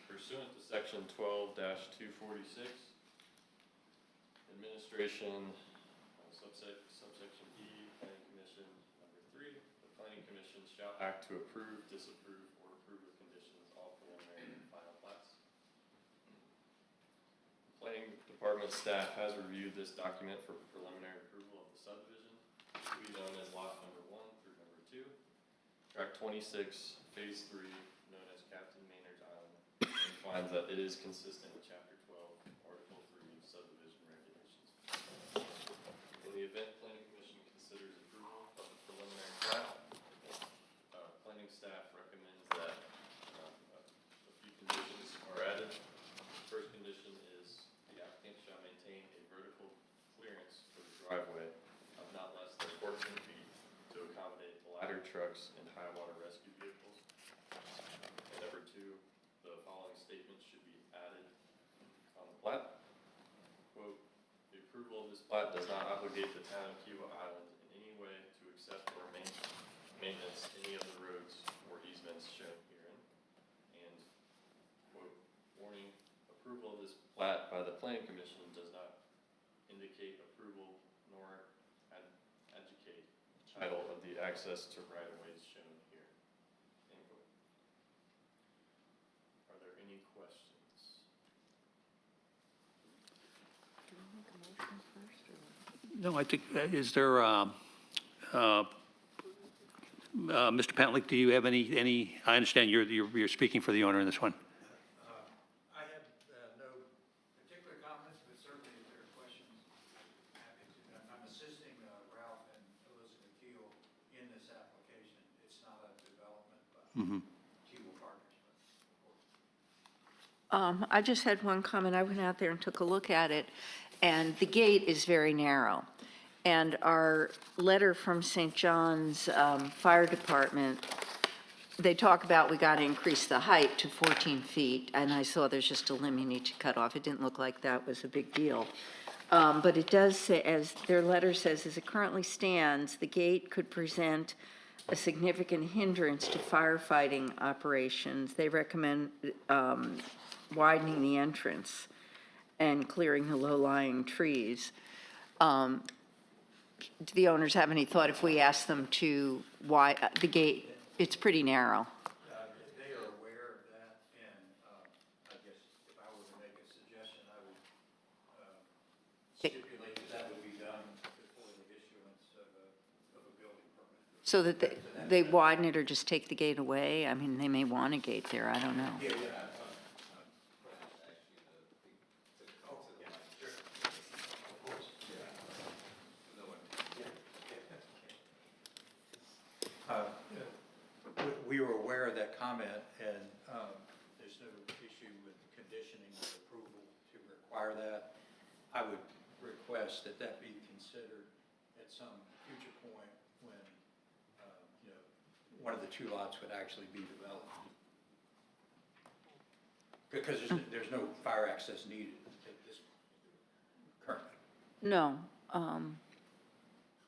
Pursuant to section 12-246, administration, subsection E, Planning Commission, number 3, the Planning Commission shall act to approve, disapprove, or approve with conditions all preliminary and final plats. Planning Department staff has reviewed this document for preliminary approval of the subdivision, to be known as lot number 1 through number 2, tract 26, phase 3, known as Captain Maynard's Island, and finds that it is consistent with chapter 12, article 3 subdivision regulations. In the event Planning Commission considers approval of the preliminary plat, planning staff recommends that a few conditions are added. The first condition is the applicant shall maintain a vertical clearance for the driveway of not less than 14 feet to accommodate ladder trucks and high water rescue vehicles. And number 2, the following statements should be added on the plat. Quote, the approval of this plat does not obligate the town of Kiawah Island in any way to accept or maintenance any of the roads or easements shown herein. And quote, warning, approval of this plat by the Planning Commission does not indicate approval nor adjudicate title of the access to right-of-ways shown here. End quote. Are there any questions? No, I think, is there, Mr. Pentlick, do you have any, I understand you're speaking for the owner in this one. I have no particular comments, but certainly if there are questions, happy to. I'm assisting Ralph and Elizabeth Keel in this application. It's not a development by Keel Partners. I just had one comment. I went out there and took a look at it, and the gate is very narrow. And our letter from St. John's Fire Department, they talk about we got to increase the height to 14 feet, and I saw there's just a limb you need to cut off. It didn't look like that was a big deal. But it does say, as their letter says, as it currently stands, the gate could present a significant hindrance to firefighting operations. They recommend widening the entrance and clearing the low-lying trees. Do the owners have any thought if we ask them to widen the gate? It's pretty narrow. They are aware of that, and I guess if I were to make a suggestion, I would stipulate that would be done before the issuance of a building permit. So that they widen it or just take the gate away? I mean, they may want a gate there, I don't know. Yeah. We were aware of that comment, and there's no issue with conditioning the approval to require that. I would request that that be considered at some future point when, one of the two lots would actually be developed. Because there's no fire access needed at this currently. No.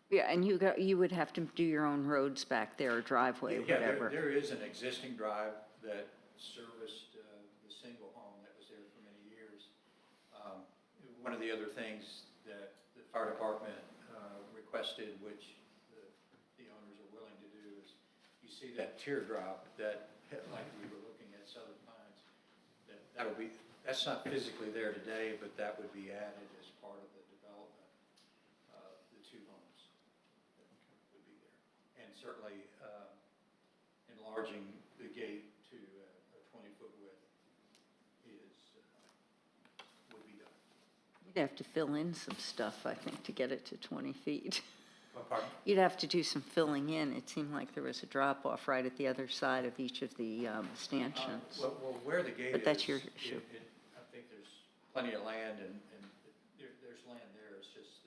Yeah, and you would have to do your own roads back there, or driveway, Yeah, whatever. there is an existing drive that serviced the single home that was there for many years. One of the other things that the fire department requested, which the owners are willing to do, is you see that teardrop that, like we were looking at Southern Pines, that's not physically there today, but that would be added as part of the development of the two homes that would be there. And certainly enlarging the gate to a 20-foot width would be done. You'd have to fill in some stuff, I think, to get it to 20 feet. Pardon? You'd have to do some filling in. It seemed like there was a drop-off right at the other side of each of the stanchions. Well, where the gate is. But that's your issue. I think there's plenty of land and there's land there. It's just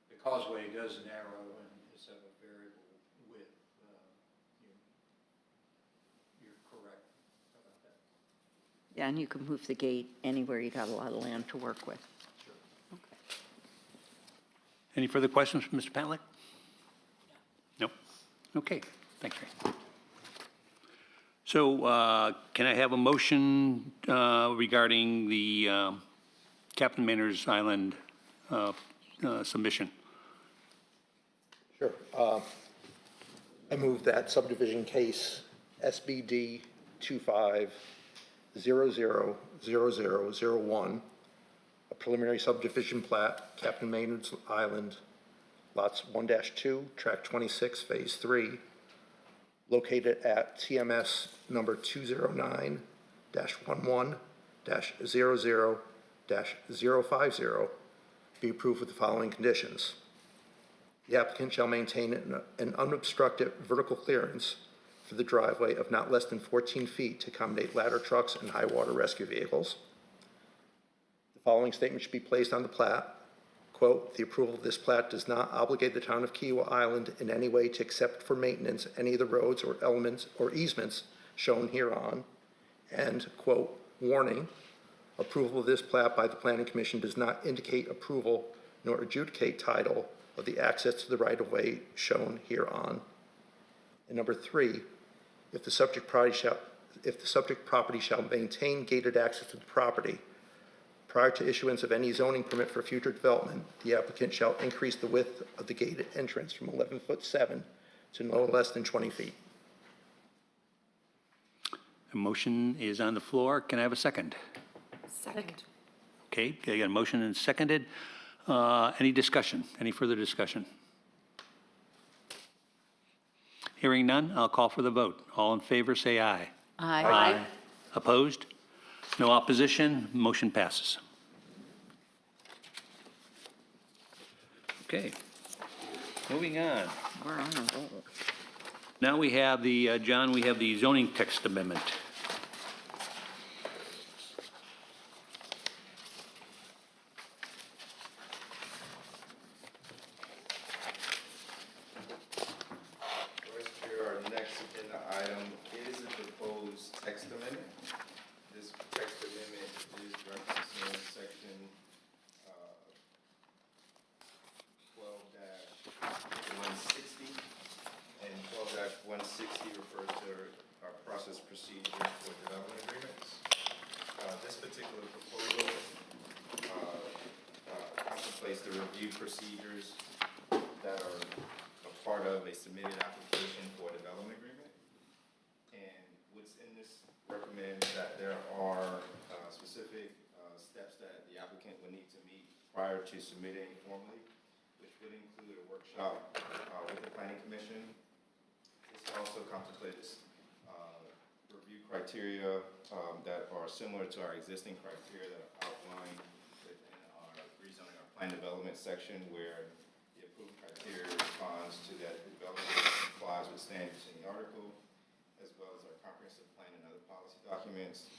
the causeway does narrow and it's of a variable width. You're correct about that. Yeah, and you can move the gate anywhere. You got a lot of land to work with. Any further questions from Mr. Patlick? No? Okay, thanks, Ray. So can I have a motion regarding the Captain Maynard's Island submission? Sure. I move that subdivision case SBD 25000001, a preliminary subdivision plat, Captain Maynard's Island, lots 1-2, tract 26, phase 3, located at TMS number 209-11-00-050, be approved with the following conditions. The applicant shall maintain an unobstructed vertical clearance for the driveway of not less than 14 feet to accommodate ladder trucks and high water rescue vehicles. The following statement should be placed on the plat. Quote, the approval of this plat does not obligate the town of Kiowa Island in any way to accept for maintenance any of the roads or elements or easements shown hereon. And, quote, warning, approval of this plat by the Planning Commission does not indicate approval nor adjudicate title of the access to the right-of-way shown hereon. And number 3, if the subject property shall maintain gated access to the property, prior to issuance of any zoning permit for future development, the applicant shall increase the width of the gated entrance from 11'7" to no less than 20 feet. A motion is on the floor. Can I have a second? Second. Okay, I got a motion and seconded. Any discussion? Any further discussion? Hearing none, I'll call for the vote. All in favor, say aye. Aye. Opposed? No opposition, motion passes. Okay, moving on. We're on a roll. Now we have the, John, we have the zoning text amendment. Our next agenda item is a proposed text amendment. This text amendment is referencing section 12-160, and 12-160 refers to our process procedures for development agreements. This particular proposal contemplates the review procedures that are a part of a submitted application for a development agreement. And what's in this recommends that there are specific steps that the applicant would need to meet prior to submitting formally, which would include a workshop with the Planning Commission. This also contemplates review criteria that are similar to our existing criteria that are outlined within our rezoning, our plan development section, where the approved criteria responds to that development complies with standards in the article, as well as our comprehensive plan and other policy documents,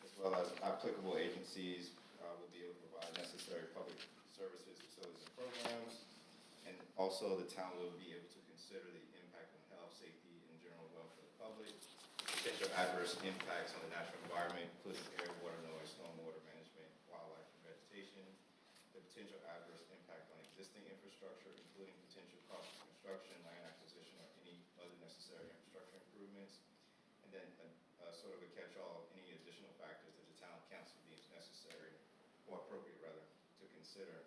as well as applicable agencies will be able to provide necessary public services, facilities, and programs. And also the town will be able to consider the impact on health, safety, and general public, potential adverse impacts on the natural environment, including air, water, noise, stormwater management, wildlife, and vegetation, the potential adverse impact on existing infrastructure, including potential cost of construction, land acquisition, or any other necessary infrastructure improvements, and then a sort of a catch-all of any additional factors that the town council deems necessary, or appropriate rather, to consider.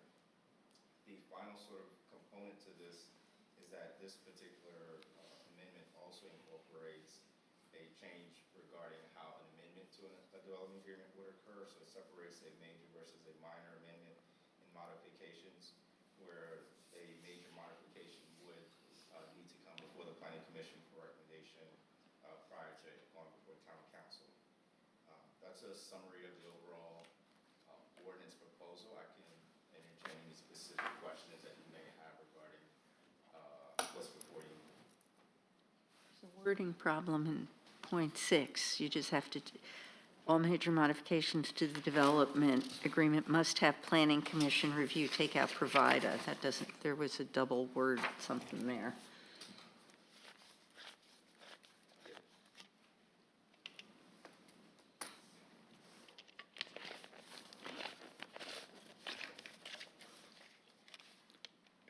The final sort of component to this is that this particular amendment also incorporates a change regarding how an amendment to a development agreement would occur. So it separates a major versus a minor amendment in modifications, where a major modification would need to come before the planning commission for recommendation prior to going before town council. That's a summary of the overall ordinance proposal. I can entertain any specific questions that you may have regarding what's before you. There's a wording problem in point 6. You just have to, all major modifications to the development agreement must have planning commission review, take out provida. That doesn't, there was a double word something there.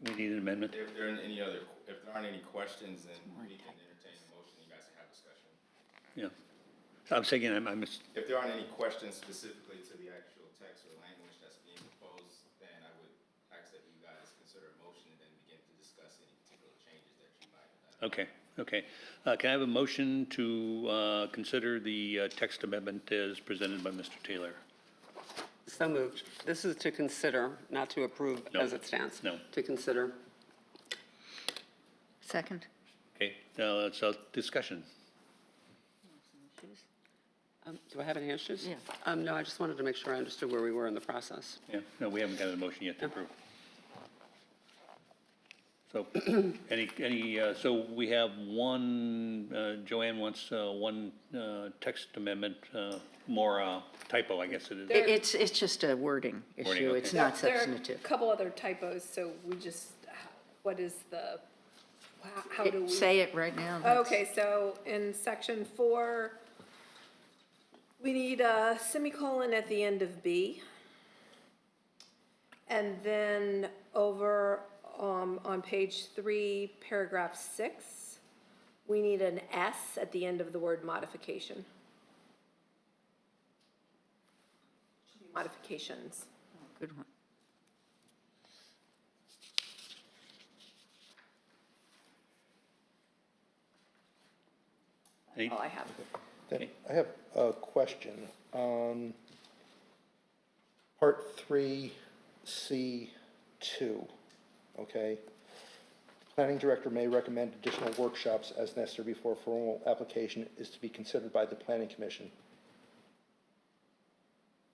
We need an amendment. If there aren't any questions, then we can entertain the motion. You guys can have discussion. Yeah. I'm saying, I missed, If there aren't any questions specifically to the actual text or language that's being proposed, then I would ask that you guys consider a motion and then begin to discuss any particular changes that you might have. okay. Can I have a motion to consider the text amendment as presented by Mr. Taylor? So moved. This is to consider, not to approve No. as it stands. No. To consider. Second? Okay, now let's discussion. Do I have any issues? Yeah. No, I just wanted to make sure I understood where we were in the process. Yeah, no, we haven't got a motion yet to approve. So, so we have one, Joanne wants one text amendment, more typo, I guess it is. It's just a wording Wording, issue. okay. It's not There are substantive. a couple other typos, so we just, what is the, how do we? Say it right now. That's- Okay, so in section 4, we need a semicolon at the end of B. And then over on page 3, paragraph 6, we need an S at the end of the word modification. Should be modifications. Good one. Any- All I have. Then I have a question on part 3C2, okay? Planning director may recommend additional workshops as necessary before formal application is to be considered by the planning commission.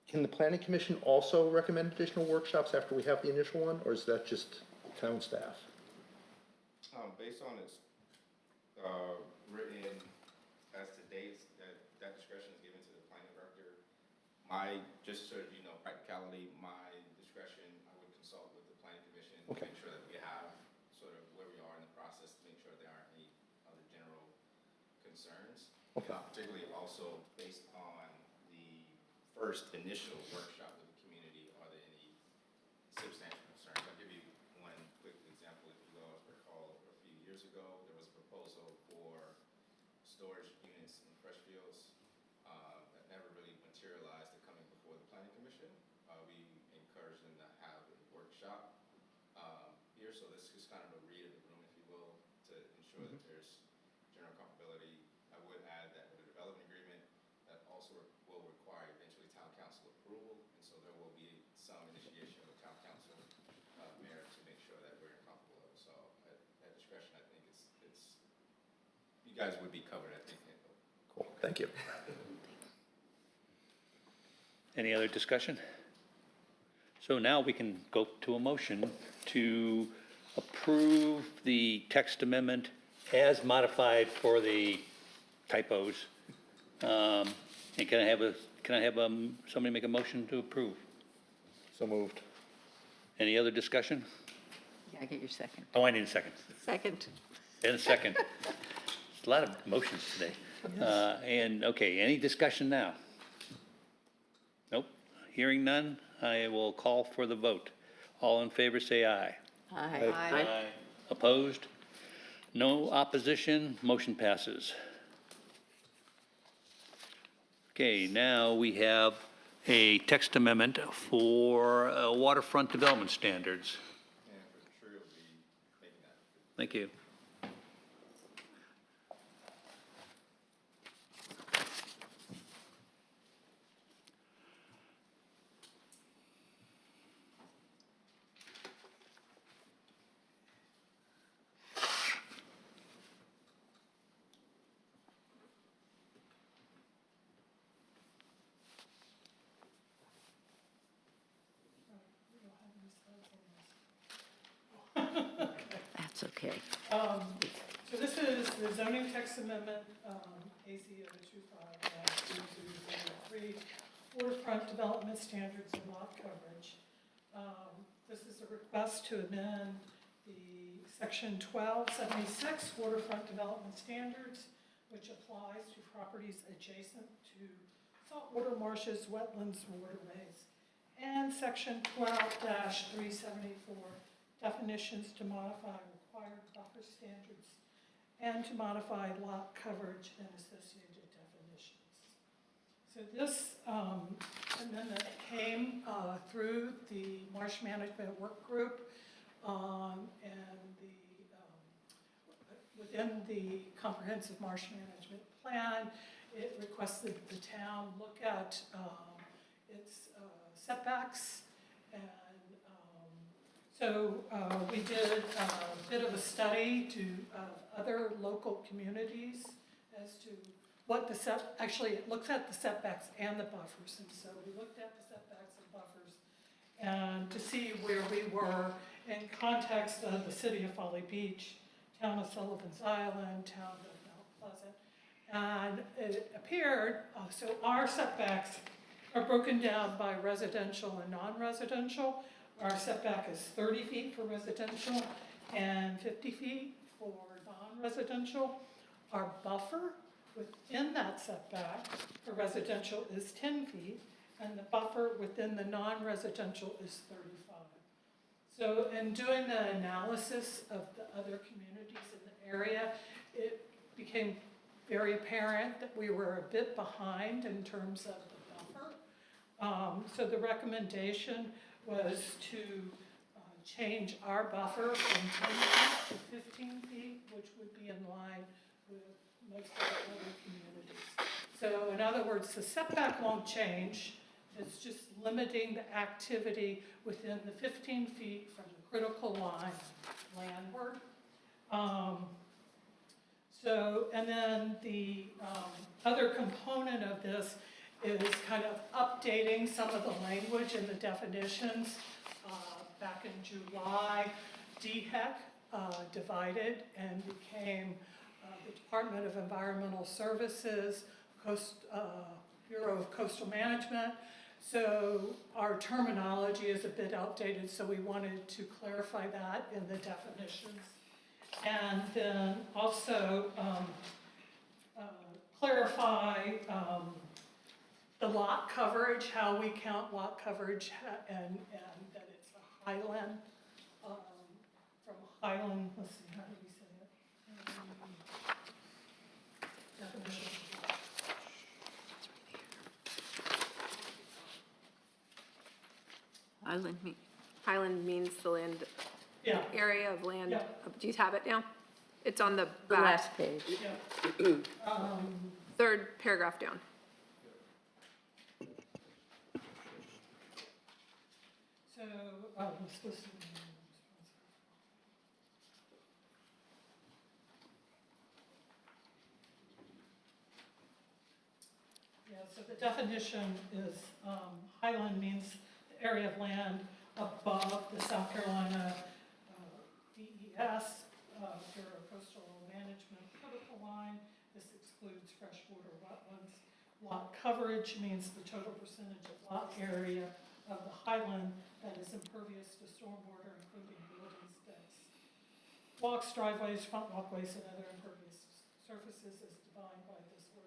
Can the planning commission also recommend additional workshops after we have the initial one, or is that just town staff? Based on its written as to dates, that discretion is given to the planning director. Just so you know, practicality, my discretion, I would consult with the planning commission to Okay. make sure that we have sort of where we are in the process, to make sure there aren't any other general concerns. Okay. Particularly also based on the first initial workshop with the community, are there any substantial concerns? I'll give you one quick example. If you all recall, a few years ago, there was a proposal for storage units in Freshfields that never really materialized to coming before the planning commission. We encouraged them to have a workshop here, so this is kind of a read of the room, if you will, to ensure that there's general comparability. I would add that with a development agreement, that also will require eventually town council approval, and so there will be some initiation of town council mayor to make sure that we're comfortable with. So at discretion, I think it's you guys would be covered, I think. Cool, thank you. Any other discussion? So now we can go to a motion to approve the text amendment as modified for the typos. And can I have somebody make a motion to approve? So moved. Any other discussion? Yeah, I get your second. Oh, I need a second. Second. And a second. There's a lot of motions today. And, okay, any discussion now? Nope. Hearing none, I will call for the vote. All in favor, say aye. Aye. Opposed? No opposition, motion passes. Okay, now we have a text amendment for waterfront development standards. Thank you. That's okay. So this is the zoning text amendment, AZ 025-2203, waterfront development standards and lot coverage. This is a request to amend the section 1276 waterfront development standards, which applies to properties adjacent to saltwater marshes, wetlands, waterways, and section 12-374 definitions to modify required buffer standards and to modify lot coverage and associated definitions. So this amendment came through the Marsh Management Work Group and within the Comprehensive Marsh Management Plan. It requested the town look at its setbacks, and so we did a bit of a study of other local communities as to what actually it looks at the setbacks and the buffers, and so we looked at the setbacks and buffers and to see where we were in context of the city of Folly Beach, town of Sullivan's Island, town of Mount Pleasant, and it appeared, so our setbacks are broken down by residential and non-residential. Our setback is 30 feet for residential and 50 feet for non-residential. Our buffer within that setback for residential is 10 feet, and the buffer within the non-residential is 35. So in doing the analysis of the other communities in the area, it became very apparent that we were a bit behind in terms of the buffer. So the recommendation was to change our buffer from 10 feet to 15 feet, which would be in line with most of the other communities. So in other words, the setback won't change. It's just limiting the activity within the 15 feet from the critical line landward. And then the other component of this is kind of updating some of the language in the definitions. Back in July, DHEC divided and became the Department of Environmental Services, Bureau of Coastal Management. So our terminology is a bit outdated, so we wanted to clarify that in the definitions. And then also clarify the lot coverage, how we count lot coverage, and that it's a highland, from highland, let's see, how do we say it? Definition. Highland means the land, Yeah. area of land. Yeah. Do you have it now? It's on the The back, last page. Yeah. third paragraph down. So, I'm supposed to. Yeah, so the definition is, highland means the area of land above the South Carolina DES, Bureau of Coastal Management critical line. This excludes freshwater wetlands. Lot coverage means the total percentage of lot area of the highland that is impervious to stormwater, including building space. Walks, driveways, front walkways, and other impervious surfaces as defined by this ordinance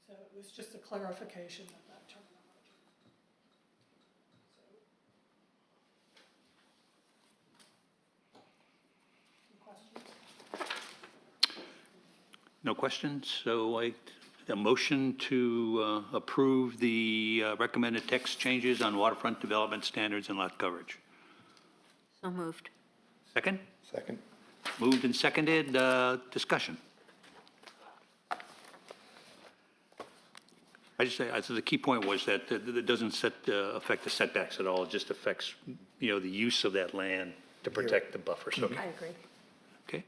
So it was just a clarification of that terminology. Any questions? No questions? So a motion to approve the recommended text changes on waterfront development standards and lot coverage. So moved. Second? Second. Moved and seconded. Discussion. I just say, so the key point was that it doesn't affect the setbacks at all. It just affects, the use of that land to protect the buffers. Okay. I agree. Okay.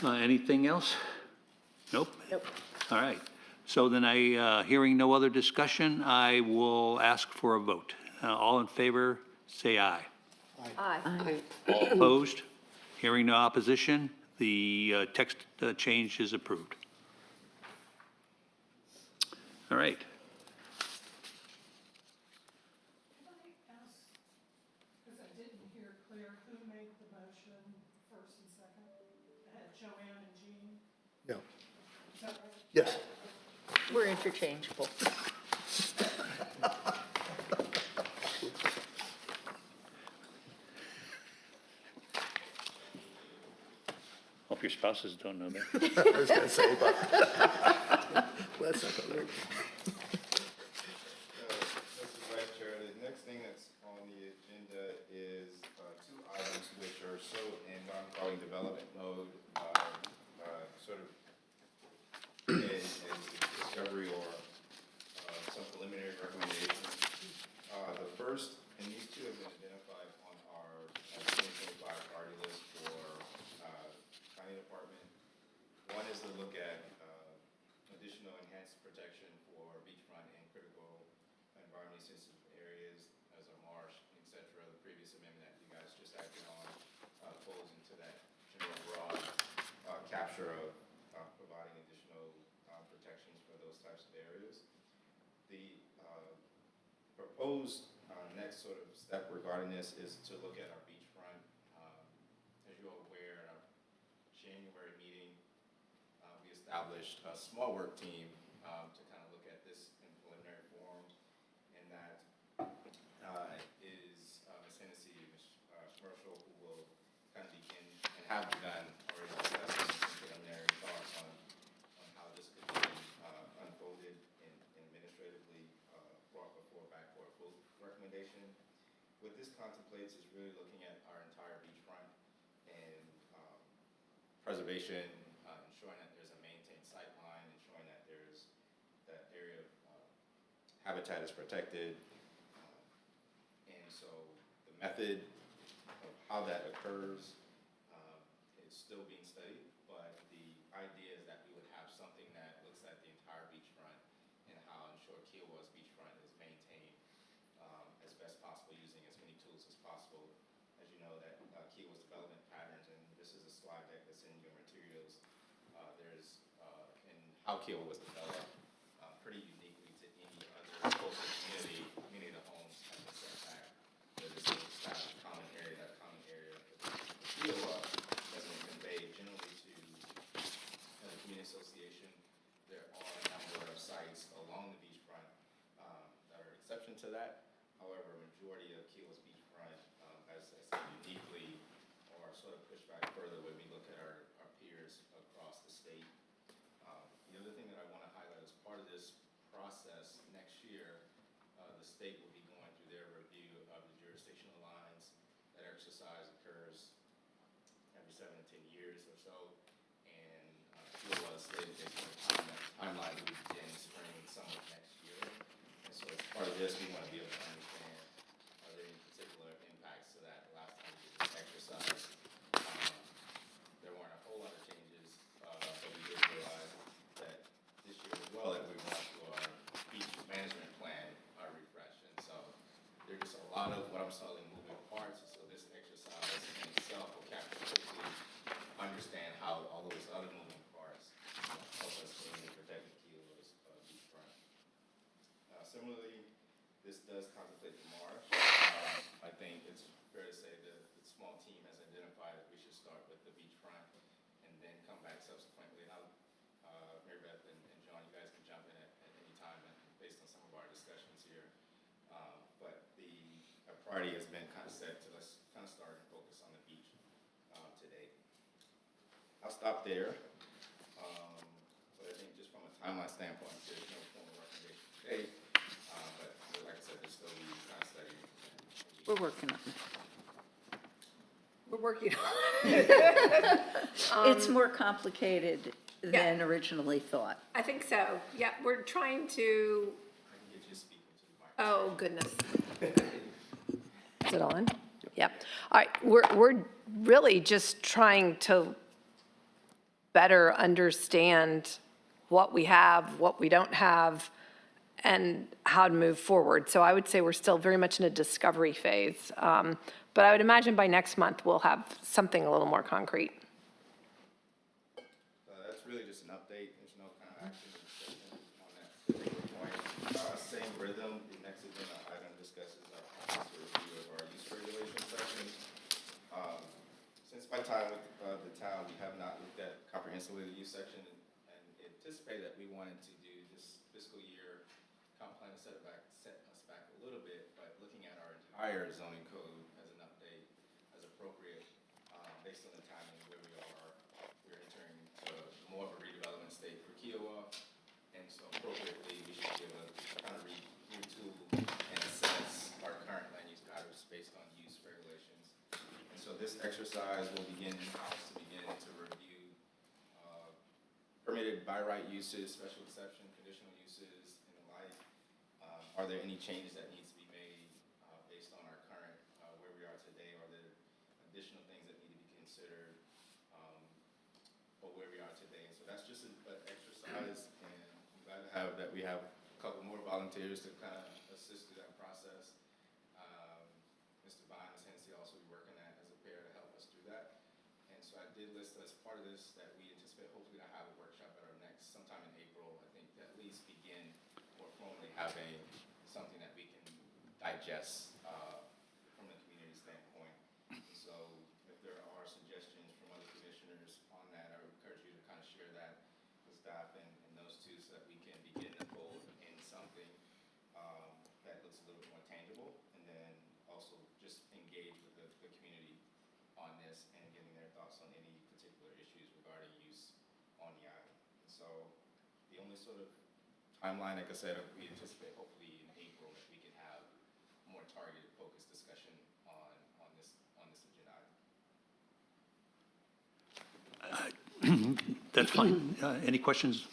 Anything else? Nope? Nope. All right. So then hearing no other discussion, I will ask for a vote. All in favor, say aye. Aye. All opposed? Hearing no opposition, the text change is approved. All right. Can I ask, because I didn't hear clear, who made the motion first and second? I had Joanne and Jean. No. Is that right? Yes. We're interchangeable. Hope your spouses don't know that. I was gonna say, but. Well, that's not gonna work. Mr. Vice Chair, the next thing that's on the agenda is two items which are so in what I'm calling development mode, sort of in discovery or some preliminary recommendations. The first, and these two have been identified on our 2025 priority list for planning department. One is to look at additional enhanced protection for beachfront and critical environmentally sensitive areas as a marsh, et cetera. The previous amendment that you guys just acted on falls into that general broad capture of providing additional protections for those types of areas. The proposed next sort of step regarding this is to look at our beachfront. As you're aware, in our January meeting, we established a small work team to kind of look at this in preliminary form, and that is Ms. Hennessy and Ms. Commercial, who will kind of begin and have begun already discussing some preliminary thoughts on how this could be unfolded and administratively brought back for a full recommendation. What this contemplates is really looking at our entire beachfront and preservation, ensuring that there's a maintained sightline, ensuring that there's that area of habitat is protected. And so the method of how that occurs is still being studied, but the idea is that we would have something that looks at the entire beachfront and how ensure Kiowa's beachfront is maintained as best possible using as many tools as possible. As you know, that Kiowa's development patterns, and this is a slide deck that's in your materials, there's in how Kiowa was developed pretty uniquely to any other coastal community. Many of the homes have been set back. There's a style of common area, that common area. Kiowa doesn't convey generally to the community association. There are a number of sites along the beachfront that are exception to that. However, majority of Kiowa's beachfront, as I said, uniquely or sort of pushed back further when we look at our peers across the state. The other thing that I want to highlight as part of this process next year, the state will be going through their review of the jurisdictional lines. That exercise occurs every 7 to 10 years or so, and Kiowa stated they put a timeline to begin spring, summer of next year. And so as part of this, we want to be able to understand are there any particular impacts to that. Last time we did this exercise, there weren't a whole lot of changes, but we did realize that this year as well that we want to do our beach management plan refresh. And so there's just a lot of what I'm calling moving parts. So this exercise in itself will capture quickly understand how all those other moving parts help us in protecting Kiowa's beachfront. Similarly, this does contemplate the marsh. I think it's fair to say that the small team has identified that we should start with the beachfront and then come back subsequently. And Mary Beth and John, you guys can jump in at priority has been kind of set to let's kind of start and focus on the beach today. I'll stop there. But I think just from a timeline standpoint, there's no formal recommendation today. But like I said, there's still be kind of study. We're working on it. We're working on it. It's more complicated than originally thought. I think so. Yeah, we're trying to, I can get you speaking to the mic. oh, goodness. Is it on? Yep. All right, we're really just trying to better understand what we have, what we don't have, and how to move forward. So I would say we're still very much in a discovery phase. But I would imagine by next month, we'll have something a little more concrete. That's really just an update. There's no kind of action or discussion on that particular point. Same rhythm. The next agenda item discusses our policy review of our use regulation section. Since my time with the town, we have not looked at comprehensively the use section and anticipated that we wanted to do this fiscal year comp plan set us back a little bit, but looking at our entire zoning code as an update as appropriate based on the timing where we are. We're entering more of a redevelopment state for Kiowa, and so appropriately we should be able to kind of retool and assess our current land use patterns based on use regulations. And so this exercise will begin in-house to begin to review permitted by right uses, special exception, conditional uses, and the like. Are there any changes that need to be made based on our current, where we are today? Are there additional things that need to be considered for where we are today? And so that's just an exercise, and I'm glad to have that we have a couple more volunteers to kind of assist through that process. Mr. Bond and Ms. Hennessy also be working that as a pair to help us through that. And so I did list as part of this that we anticipate hopefully to have a workshop at our next, sometime in April, I think, to at least begin more formally having something that we can digest from the community standpoint. So if there are suggestions from other commissioners on that, I would encourage you to kind of share that with staff and those two so that we can begin to fold in something that looks a little bit more tangible, and then also just engage with the community on this and getting their thoughts on any particular issues regarding use on the island. So the only sort of timeline, like I said, we anticipate hopefully in April that we can have more targeted, focused discussion on this agenda item. That's fine. Any questions?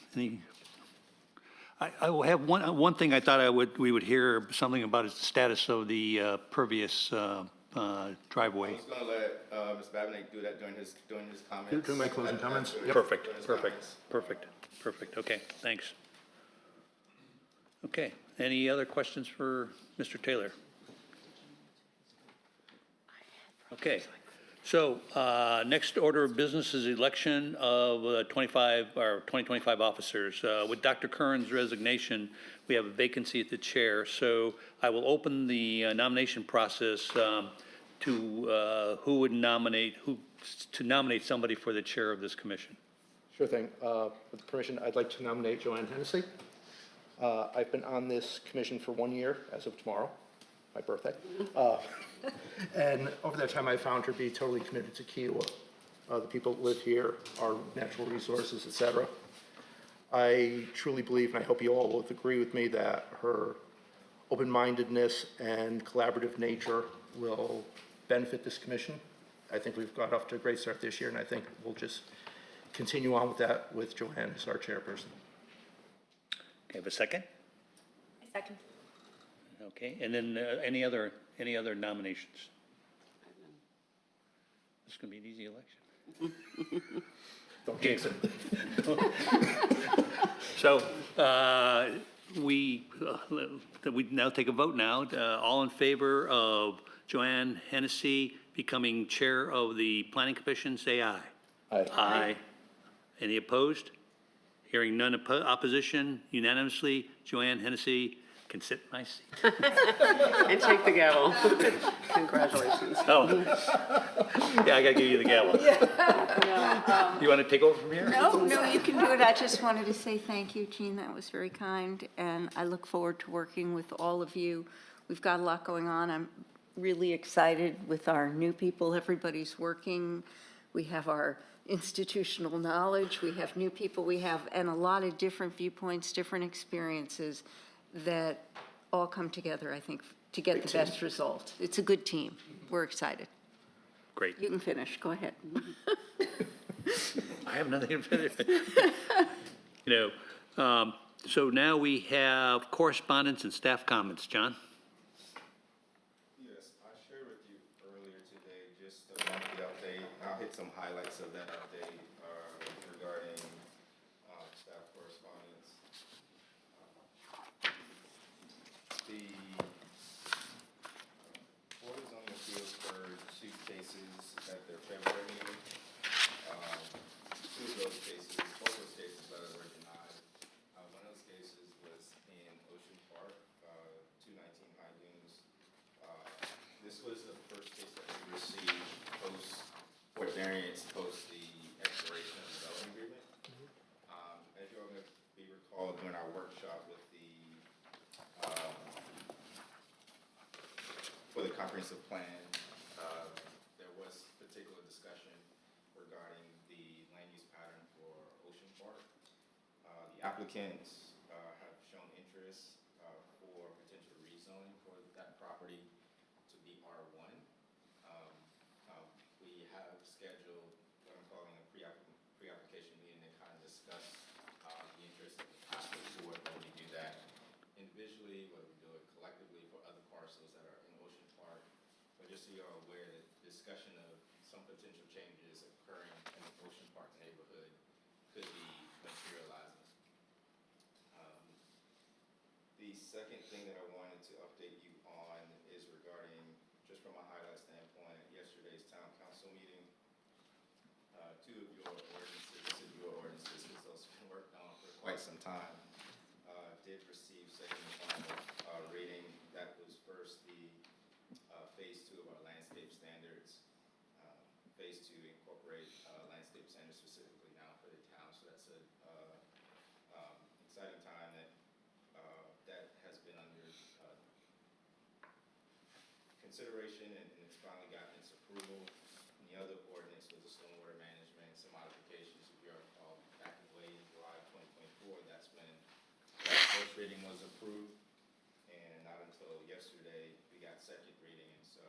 I will have one thing I thought we would hear something about is the status of the pervious driveway. I was going to let Ms. Babinette do that during his comments. During my closing comments? Yep. Perfect. Okay, thanks. Okay, any other questions for Mr. Taylor? Okay, so next order of business is election of 2025 officers. With Dr. Curran's resignation, we have a vacancy at the chair, so I will open the nomination process to who would nominate somebody for the chair of this commission. Sure thing. With permission, I'd like to nominate Joanne Hennessy. I've been on this commission for 1 year as of tomorrow, my birthday. And over that time, I found her to be totally committed to Kiowa. The people that live here, our natural resources, et cetera. I truly believe, and I hope you all will agree with me, that her open-mindedness and collaborative nature will benefit this commission. I think we've got off to a great start this year, and I think we'll just continue on with that with Joanne as our chairperson. Okay, have a second? Second. Okay, and then any other nominations? This is going to be an easy election. Don't jinx it. So we now take a vote now. All in favor of Joanne Hennessy becoming chair of the Planning Commission, say aye. Aye. Aye. Any opposed? Hearing none opposition, unanimously, Joanne Hennessy can sit in my seat. And take the gavel. Congratulations. Oh, yeah, I gotta give you the gavel. You want to take over from here? No, you can do it. I just wanted to say thank you, Jean. That was very kind, and I look forward to working with all of you. We've got a lot going on. I'm really excited with our new people. Everybody's working. We have our institutional knowledge. We have new people. We have, and a lot of different viewpoints, different experiences that all come together, I think, to get the best result. It's a good team. We're excited. Great. You can finish. Go ahead. I have nothing to finish. So now we have correspondence and staff comments. John? Yes, I shared with you earlier today just a monthly update. I'll hit some highlights of that update regarding staff correspondence. The Board of Zoning Appeals heard two cases at their February meeting. Two of those cases, both those cases were denied. One of those cases was in Ocean Park, 219 High Dunes. This was the first case that we received for variance post the expiration of the development agreement. As you all may recall, during our workshop with for the comprehensive plan, there was particular discussion regarding the land use pattern for Ocean Park. The applicants have shown interest for potential rezoning for that property to be R1. We have scheduled what I'm calling a pre-application meeting to kind of discuss the interest of the applicant board, whether we do that individually, whether we do it collectively for other parcels that are in Ocean Park. But just so you're all aware that discussion of some potential changes occurring in the Ocean Park neighborhood could be materializing. The second thing that I wanted to update you on is regarding, just from a highlight standpoint, at yesterday's town council meeting, two of your ordinances, because those have been worked on for quite some time, did receive second and final reading. That was first the phase 2 of our landscape standards. Phase 2 incorporate landscape standards specifically now for the town, so that's a exciting time that that has been under consideration, and it's finally gotten its approval. And the other ordinance was the stormwater management, some modifications. If you recall, back in way in July of 2024, that's when that first reading was approved, and not until yesterday we got second reading. And so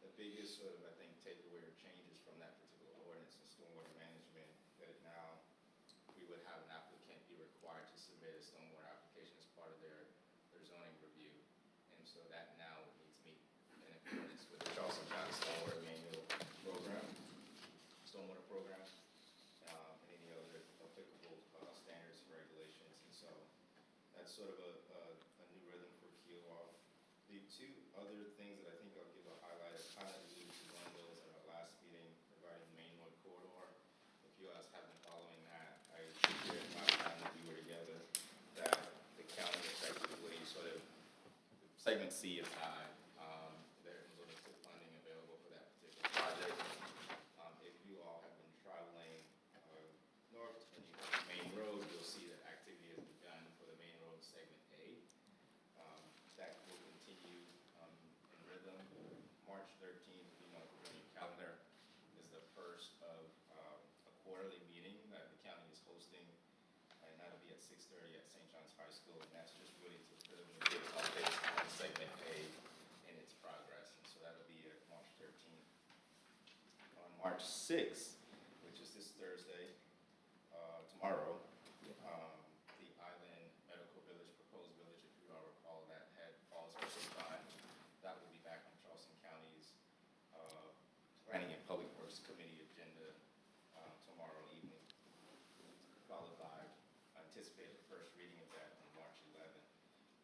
the biggest sort of, I think, takeaway or changes from that particular ordinance in stormwater management, that now we would have an applicant be required to submit a stormwater application as part of their zoning review. And so that now would need to meet in accordance with the Charleston County Stormwater Manual Program, Stormwater Program, and any other applicable standards and regulations. And so that's sort of a new rhythm for QOR. The two other things that I think I'll give a highlight, I kind of alluded to one of those at our last meeting regarding the Maynard corridor. If you guys have been following that, I shared last time that we were together that the county effectively sort of, segment C is high. There's limited funding available for that particular project. If you all have been traveling north and you have the main road, you'll see that activity has begun for the main road segment A. That will continue in rhythm. March 13th, you know, on your calendar, is the first of a quarterly meeting that the county is hosting, and that'll be at 6:30 at St. John's High School. And that's just really to give updates on segment A and its progress. And so that'll be at March 13th. On March 6th, which is this Thursday, tomorrow, the Island Medical Village, proposed village, if you all recall, that had all special time, that will be back on Charleston County's Planning and Public Works Committee agenda tomorrow evening, followed by anticipated first reading of that on March 11th.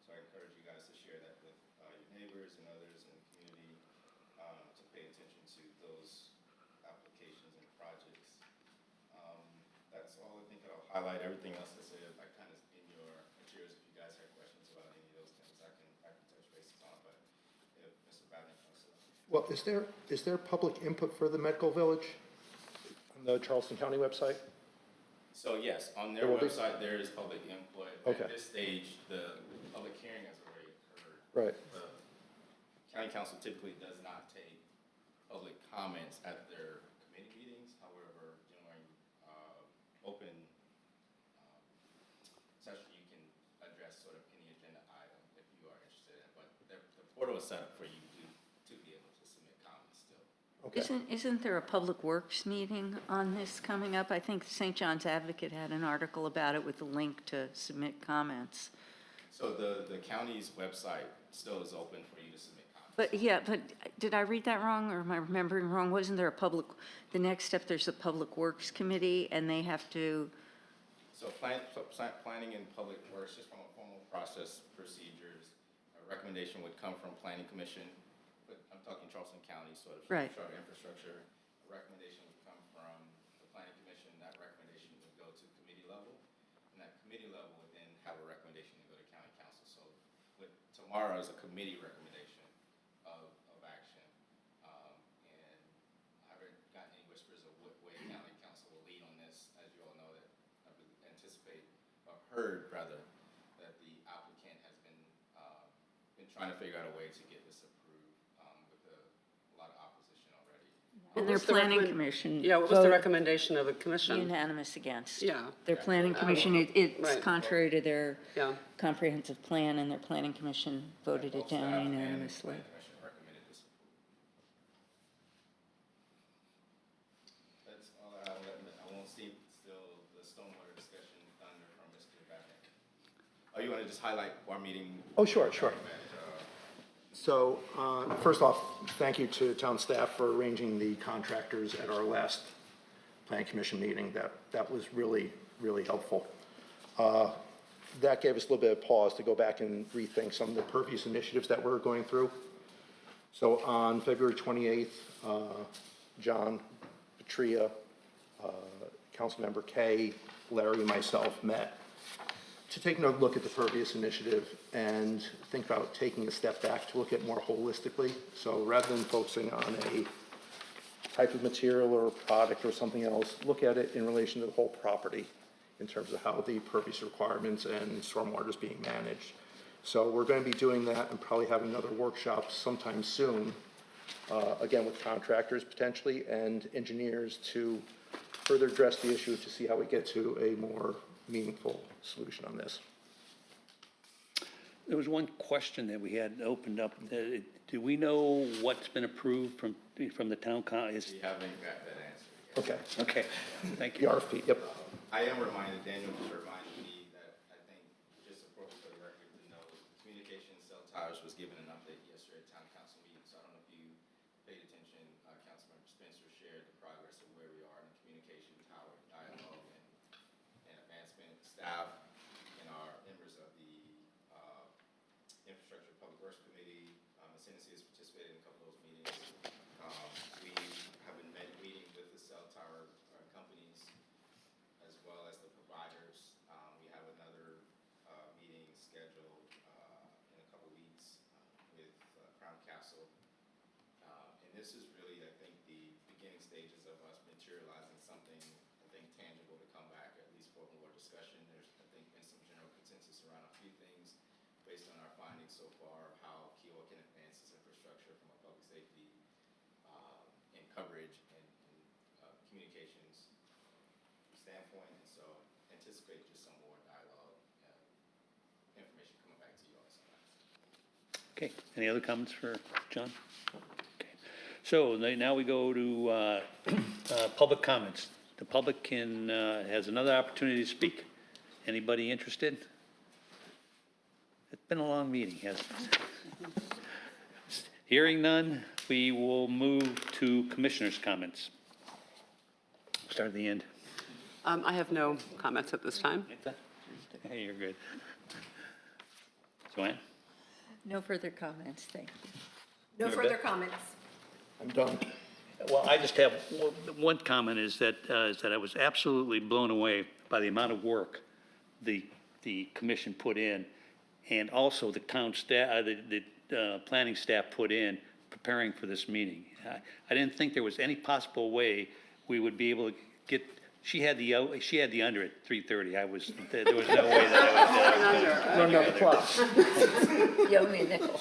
So I encourage you guys to share that with your neighbors and others in the community to pay attention to those applications and projects. That's all I think I'll highlight. Everything else I said, I kind of in your materials. If you guys have questions about any of those things, I can touch bases on. But if Mr. Badnick wants to. Well, is there public input for the medical village on the Charleston County website? So yes, on their There will be? website, there is public input. Okay. At this stage, the public hearing has already occurred. Right. The county county council typically does not take public comments at their committee meetings. However, during open session, you can address sort of any agenda item if you are interested in it. But the portal is set up for you to be able to submit comments still. Isn't there a Public Works meeting on this coming up? I think St. John's Advocate had an article about it with a link to submit comments. So the county's website still is open for you to submit comments. But did I read that wrong, or am I remembering wrong? Wasn't there the next step, there's a Public Works Committee, and they have to, So planning and public works, just from a formal process procedures, a recommendation would come from Planning Commission, but I'm talking Charleston County, sort of Right. charter infrastructure. A recommendation would come from the Planning Commission. That recommendation would go to committee level, and that committee level would then have a recommendation to go to county council. So with tomorrow is a committee recommendation of action. And I haven't gotten any whispers of what way county council will lead on this. As you all know, that I would anticipate, or heard rather, that the applicant has been trying to figure out a way to get this approved with a lot of opposition already. and their What's the Planning recommend- Commission Yeah, what was the vote recommendation of the commission? unanimous against. Yeah. Their Planning Commission, it's Right. contrary to their Yeah. comprehensive plan, and their Planning Commission voted it Both staff down and unanimously. Planning Commission recommended this approval. That's all I have. I won't steal the stormwater discussion thunder from Mr. Babnick. Oh, you want to just highlight our meeting? Oh, sure. So, first off, thank you to town staff for arranging the contractors at our last Plan Commission meeting. That was really, really helpful. That gave us a little bit of pause to go back and rethink some of the previous initiatives that we're going through. So on February 28th, John, Patria, Councilmember Kay, Larry, and myself met to take another look at the pervious initiative and think about taking a step back to look at more holistically. So rather than focusing on a type of material or product or something else, look at it in relation to the whole property in terms of how the pervious requirements and stormwater is being managed. So we're going to be doing that and probably having another workshop sometime soon, again with contractors potentially and engineers to further address the issue to see how we get to a more meaningful solution on this. There was one question that we had opened up. Do we know what's been approved from the town council? We haven't got that answer yet. Okay, Okay, thank the you. RFP, yep. I am reminded, Daniel just reminded me that I think, just appropriate for the record to know, Communications Cell Towers was given an update yesterday at town council meeting, so I don't know if you paid attention. Councilmember Spencer shared the progress of where we are in the communication tower dialogue and advancement. Staff and our members of the Infrastructure Public Works Committee, the Senate has participated in a couple of those meetings. We have been meeting with the cell tower companies as well as the providers. We have another meeting scheduled in a couple weeks with Crown Castle. And this is really, I think, the beginning stages of us materializing something, I think, tangible to come back, at least for more discussion. There's, I think, been some general consensus around a few things based on our findings so far, how Kiowa can advance its infrastructure from a public safety and coverage and communications standpoint. And so anticipate just some more dialogue, information coming back to you all sometime. Okay, any other comments for John? Okay. So now we go to public comments. The public has another opportunity to speak. Anybody interested? It's been a long meeting, hasn't it? Hearing none, we will move to commissioners' comments. Start at the end. I have no comments at this time. Hey, you're good. Joanne? No further comments, thank you. No You're further good. comments. I'm done. Well, I just have one comment is that I was absolutely blown away by the amount of work the commission put in, and also the town staff, the planning staff put in preparing for this meeting. I didn't think there was any possible way we would be able to get She had the under at 3:30. There was no way that I would. Run up the clock. You owe me a nickel.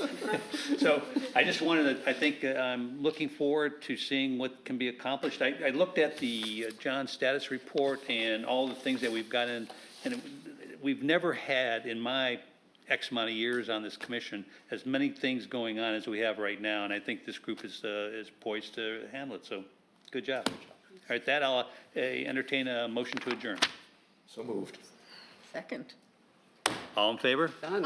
So I just wanted to, I think I'm looking forward to seeing what can be accomplished. I looked at the John status report and all the things that we've got in, and we've never had, in my X amount of years on this commission, as many things going on as we have right now, and I think this group is poised to handle it, so good job. All right, that I'll entertain a motion to adjourn. So moved. Second. All in favor? Done.